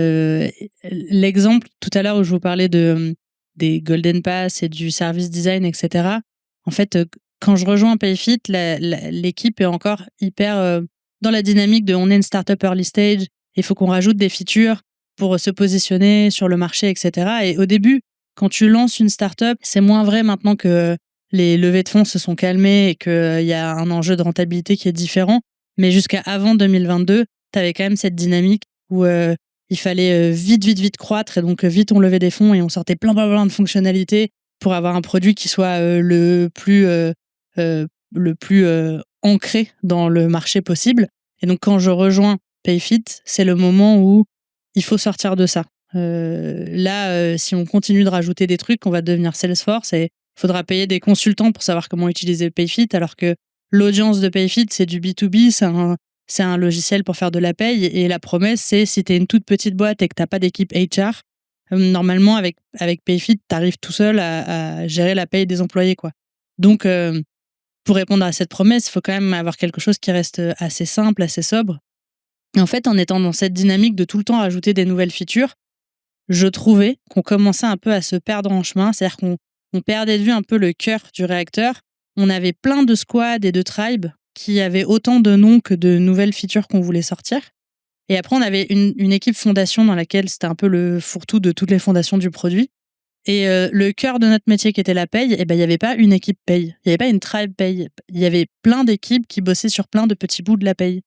l'exemple tout à l'heure où je vous parlais des Golden Pass et du service design, etc. En fait, quand je rejoins Payfit, l'équipe est encore hyper dans la dynamique de on est une startup early stage, il faut qu'on rajoute des features pour se positionner sur le marché, etc. Et au début, quand tu lances une startup, c'est moins vrai maintenant que les levées de fonds se sont calmées et qu'il y a un enjeu de rentabilité qui est différent. Mais jusqu'à avant 2022, tu avais quand même cette dynamique où il fallait vite croître et donc vite on levait des fonds et on sortait plein de fonctionnalités pour avoir un produit qui soit le plus ancré dans le marché possible. Et donc quand je rejoins Payfit, c'est le moment où il faut sortir de ça. Si on continue de rajouter des trucs, on va devenir Salesforce et il faudra payer des consultants pour savoir comment utiliser Payfit, alors que l'audience de Payfit, c'est du B2B, c'est un logiciel pour faire de la paye. Et la promesse, c'est si tu es une toute petite boîte et que tu n'as pas d'équipe HR, normalement, avec Payfit, tu arrives tout seul à gérer la paye des employés, quoi. Donc, pour répondre à cette promesse, il faut quand même avoir quelque chose qui reste assez simple, assez sobre. Et en fait, en étant dans cette dynamique de tout le temps rajouter des nouvelles features, je trouvais qu'on commençait un peu à se perdre en chemin. C'est-à-dire qu'on perdait de vue un peu le cœur du réacteur. on avait plein de squads et de tribes qui avaient autant de noms que de nouvelles features qu'on voulait sortir. Et après, on avait une équipe fondation dans laquelle c'était un peu le fourre-tout de toutes les fondations du produit. Et le cœur de notre métier qui était la paye, il n'y avait pas une équipe paye, il n'y avait pas une tribe paye, il y avait plein d'équipes qui bossaient sur plein de petits bouts de la paye.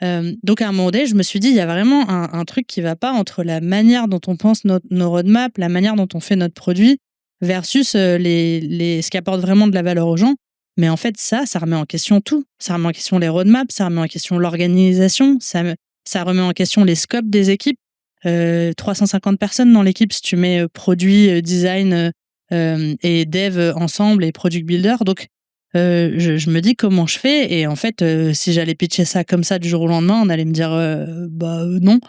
Donc à un moment donné, je me suis dit, il y a vraiment un truc qui va pas entre la manière dont on pense nos roadmaps, la manière dont on fait notre produit, versus ce qui apporte vraiment de la valeur aux gens. Mais en fait, ça remet en question tout. Ça remet en question les roadmaps, ça remet en question l'organisation, ça remet en question les scopes des équipes. 350 personnes dans l'équipe si tu mets produit, design et dev ensemble et product builder. Donc, je me dis comment je fais. Et en fait, si j'allais pitcher ça comme ça du jour au lendemain, on allait me dire non.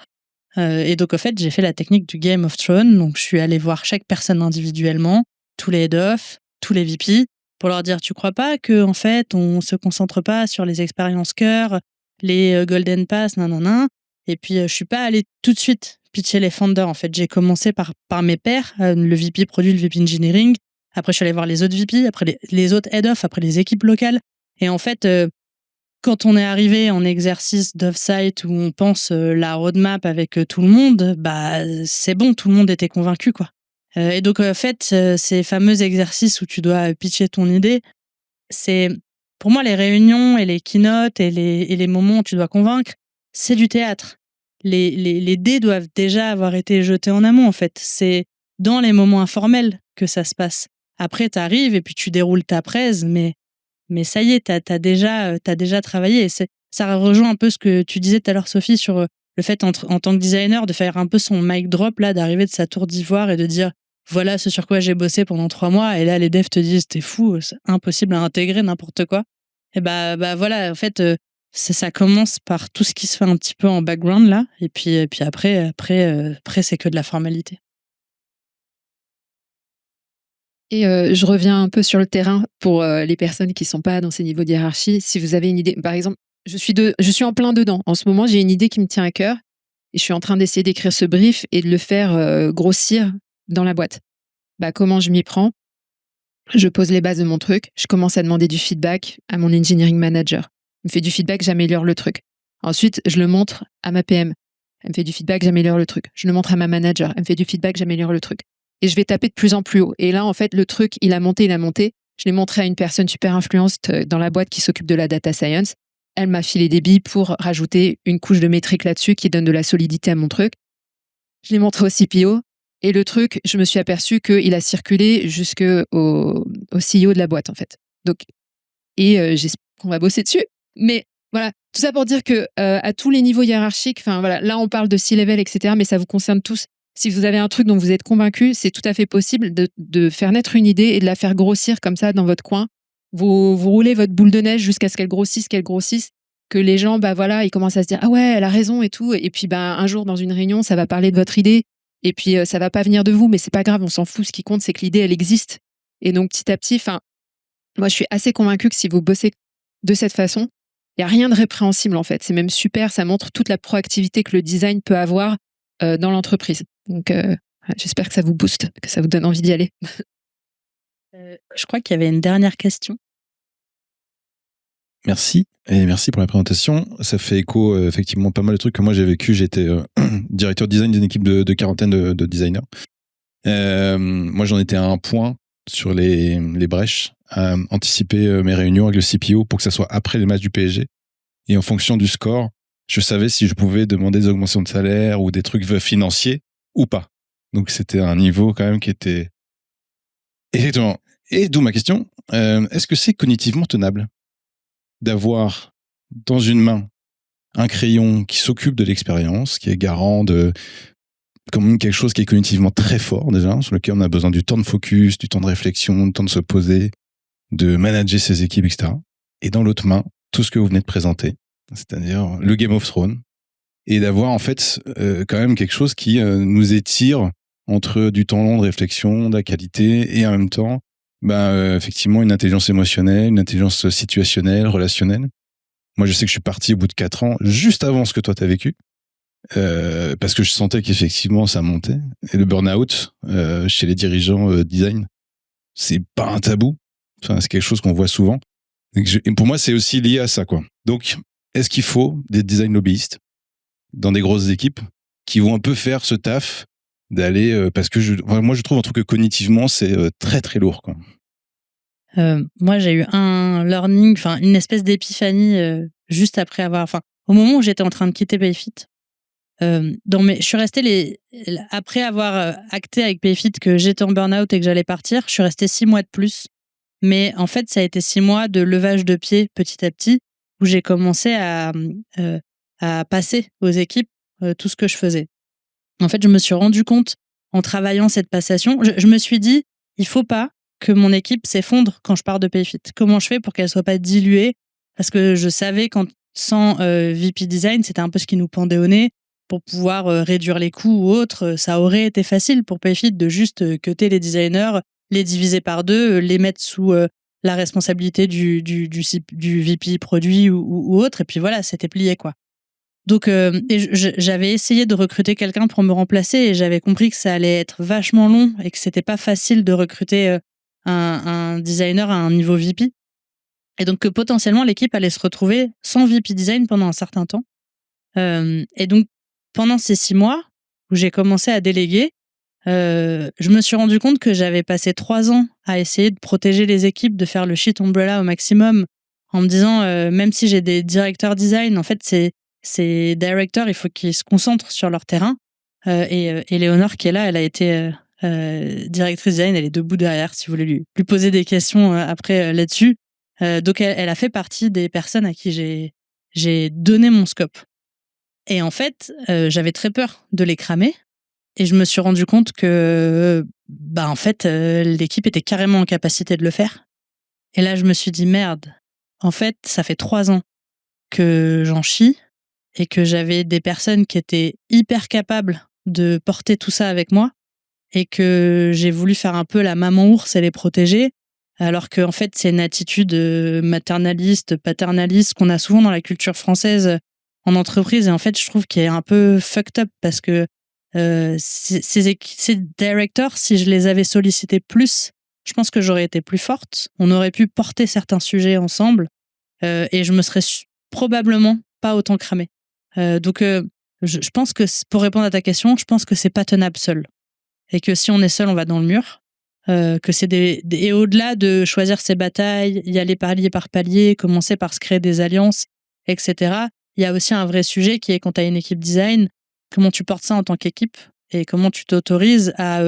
Et donc, en fait, j'ai fait la technique du Game of Thrones. Donc, je suis allée voir chaque personne individuellement, tous les head-off, tous les VP, pour leur dire, tu crois pas que en fait, on se concentre pas sur les expériences cœur, les Golden Pass, nanana. Et puis, je suis pas allée tout de suite pitcher les founders. En fait, j'ai commencé par mes pairs, le VP produit, le VP engineering. Après, je suis allée voir les autres VP, après les autres head-off, après les équipes locales. Et en fait, quand on est arrivé en exercice d'off-site où on pense la roadmap avec tout le monde, bah c'est bon, tout le monde était convaincu, quoi. Et donc, en fait, ces fameux exercices où tu dois pitcher ton idée, c'est pour moi les réunions et les keynotes et les moments où tu dois convaincre, c'est du théâtre. Les dés doivent déjà avoir été jetés en amont, en fait. C'est dans les moments informels que ça se passe. Après, tu arrives et puis tu déroules ta presse, mais ça y est, t'as déjà travaillé. Et ça rejoint un peu ce que tu disais tout à l'heure, Sophie, sur le fait, en tant que designer, de faire un peu son mic drop, là, d'arriver de sa tour d'ivoire et de dire voilà ce sur quoi j'ai bossé pendant 3 mois. Et là, les devs te disent t'es fou, c'est impossible à intégrer n'importe quoi. Et bah voilà, en fait, ça commence par tout ce qui se fait un petit peu en background, là. Et puis après, c'est que de la formalité. Et je reviens un peu sur le terrain pour les personnes qui sont pas dans ces niveaux de hiérarchie. Si vous avez une idée, par exemple, je suis en plein dedans. En ce moment, j'ai une idée qui me tient à cœur et je suis en train d'essayer d'écrire ce brief et de le faire grossir dans la boîte. Bah, comment je m'y prends? Je pose les bases de mon truc, je commence à demander du feedback à mon engineering manager. Il me fait du feedback, j'améliore le truc. Ensuite, je le montre à ma PM. Elle me fait du feedback, j'améliore le truc. Je le montre à ma manager. Elle me fait du feedback, j'améliore le truc. Et je vais taper de plus en plus haut. Et là, en fait, le truc, il a monté. Je l'ai montré à une personne super influente dans la boîte qui s'occupe de la data science. Elle m'a filé des billes pour rajouter une couche de métrique là-dessus qui donne de la solidité à mon truc. Je l'ai montré au CPO. Et le truc, je me suis aperçue qu'il a circulé jusqu'au CEO de la boîte, en fait. Donc, j'espère qu'on va bosser dessus. Mais voilà, tout ça pour dire que à tous les niveaux hiérarchiques, voilà, là, on parle de C-level, etc., mais ça vous concerne tous. Si vous avez un truc dont vous êtes convaincu, c'est tout à fait possible de faire naître une idée et de la faire grossir comme ça dans votre coin. Vous roulez votre boule de neige jusqu'à ce qu'elle grossisse, que les gens, bah voilà, ils commencent à se dire ah ouais, elle a raison et tout. Et puis un jour dans une réunion, ça va parler de votre idée. Et puis ça va pas venir de vous, mais c'est pas grave, on s'en fout. Ce qui compte, c'est que l'idée, elle existe. Et donc petit à petit, moi je suis assez convaincue que si vous bossez de cette façon, il y a rien de répréhensible en fait. C'est même super, ça montre toute la proactivité que le design peut avoir dans l'entreprise. Donc, j'espère que ça vous booste, que ça vous donne envie d'y aller. Je crois qu'il y avait une dernière question. Merci, et merci pour la présentation. Ça fait écho, effectivement, pas mal de trucs que moi j'ai vécu. J'étais directeur design d'une équipe de quarantaine de designers. Moi, j'en étais à un point sur les brèches, à anticiper mes réunions avec le CPO pour que ça soit après les matchs du PSG. Et en fonction du score, je savais si je pouvais demander des augmentations de salaire ou des trucs financiers ou pas. Donc c'était un niveau quand même qui était... Exactement. Et d'où ma question, est-ce que c'est cognitivement tenable d'avoir dans une main un crayon qui s'occupe de l'expérience, qui est garant de quand même quelque chose qui est cognitivement très fort déjà, sur lequel on a besoin du temps de focus, du temps de réflexion, du temps de se poser, de manager ses équipes, etc. Et dans l'autre main, tout ce que vous venez de présenter, c'est-à-dire le Game of Thrones, et d'avoir en fait quand même quelque chose qui nous étire entre du temps long de réflexion, de la qualité, et en même temps, effectivement, une intelligence émotionnelle, une intelligence situationnelle, relationnelle. Moi, je sais que je suis parti au bout de 4 ans, juste avant ce que toi t'as vécu, parce que je sentais qu'effectivement ça montait. Et le burn-out chez les dirigeants design, c'est pas un tabou. Enfin, c'est quelque chose qu'on voit souvent. Et pour moi, c'est aussi lié à ça, quoi. Donc, est-ce qu'il faut des design lobbyistes dans des grosses équipes qui vont un peu faire ce taf d'aller parce que moi je trouve un truc que cognitivement c'est très très lourd, quoi. Moi, j'ai eu un learning, enfin une espèce d'épiphanie juste après au moment où j'étais en train de quitter Payfit. Je suis restée après avoir acté avec Payfit que j'étais en burn-out et que j'allais partir, je suis restée 6 mois de plus. Mais en fait, ça a été 6 mois de levage de pied petit à petit, où j'ai commencé à passer aux équipes tout ce que je faisais. En fait, je me suis rendu compte en travaillant cette passation, je me suis dit, il faut pas que mon équipe s'effondre quand je pars de Payfit. Comment je fais pour qu'elle soit pas diluée? Parce que je savais sans VP Design, c'était un peu ce qui nous pendait au nez. Pour pouvoir réduire les coûts ou autre, ça aurait été facile pour Payfit de juste cutter les designers, les diviser par 2, les mettre sous la responsabilité du VP produit ou autre, et puis voilà, c'était plié, quoi. Donc, j'avais essayé de recruter quelqu'un pour me remplacer et j'avais compris que ça allait être vachement long et que c'était pas facile de recruter un designer à un niveau VP. Et donc que potentiellement l'équipe allait se retrouver sans VP design pendant un certain temps. Et donc pendant ces 6 mois où j'ai commencé à déléguer, je me suis rendu compte que j'avais passé 3 ans à essayer de protéger les équipes, de faire le shit umbrella au maximum, en me disant même si j'ai des directeurs design, en fait ces directeurs, il faut qu'ils se concentrent sur leur terrain. Et Léonore qui est là, elle a été directrice design, elle est debout derrière si vous voulez lui poser des questions après là-dessus. Donc elle a fait partie des personnes à qui j'ai donné mon scope. Et en fait, j'avais très peur de les cramer. Et je me suis rendu compte que, en fait, l'équipe était carrément en capacité de le faire. Et là, je me suis dit, merde, en fait, ça fait 3 ans que j'en chie et que j'avais des personnes qui étaient hyper capables de porter tout ça avec moi et que j'ai voulu faire un peu la maman ours et les protéger. Alors qu'en fait, c'est une attitude maternaliste, paternaliste qu'on a souvent dans la culture française en entreprise. Et en fait, je trouve qu'elle est un peu fucked up parce que ces directeurs, si je les avais sollicités plus, je pense que j'aurais été plus forte. On aurait pu porter certains sujets ensemble et je me serais probablement pas autant cramée. Donc, je pense que pour répondre à ta question, je pense que c'est pas tenable seul. Et que si on est seul, on va dans le mur. Que c'est et au-delà de choisir ses batailles, y aller palier par palier, commencer par se créer des alliances, etc. Il y a aussi un vrai sujet qui est quand tu as une équipe design, comment tu portes ça en tant qu'équipe et comment tu t'autorises à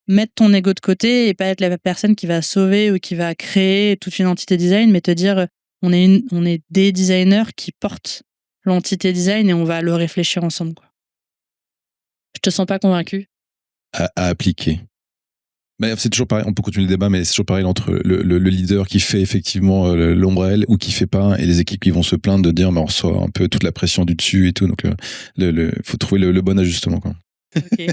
mettre ton ego de côté et pas être la personne qui va sauver ou qui va créer toute une entité design, mais te dire on est des designers qui portent l'entité design et on va le réfléchir ensemble, quoi. Je te sens pas convaincu? À appliquer. Mais c'est toujours pareil, on peut continuer le débat, mais c'est toujours pareil entre le leader qui fait effectivement l'ombrelle ou qui fait pas, et les équipes qui vont se plaindre de dire, on reçoit un peu toute la pression du dessus et tout. Donc, faut trouver le bon ajustement, quoi. Ok.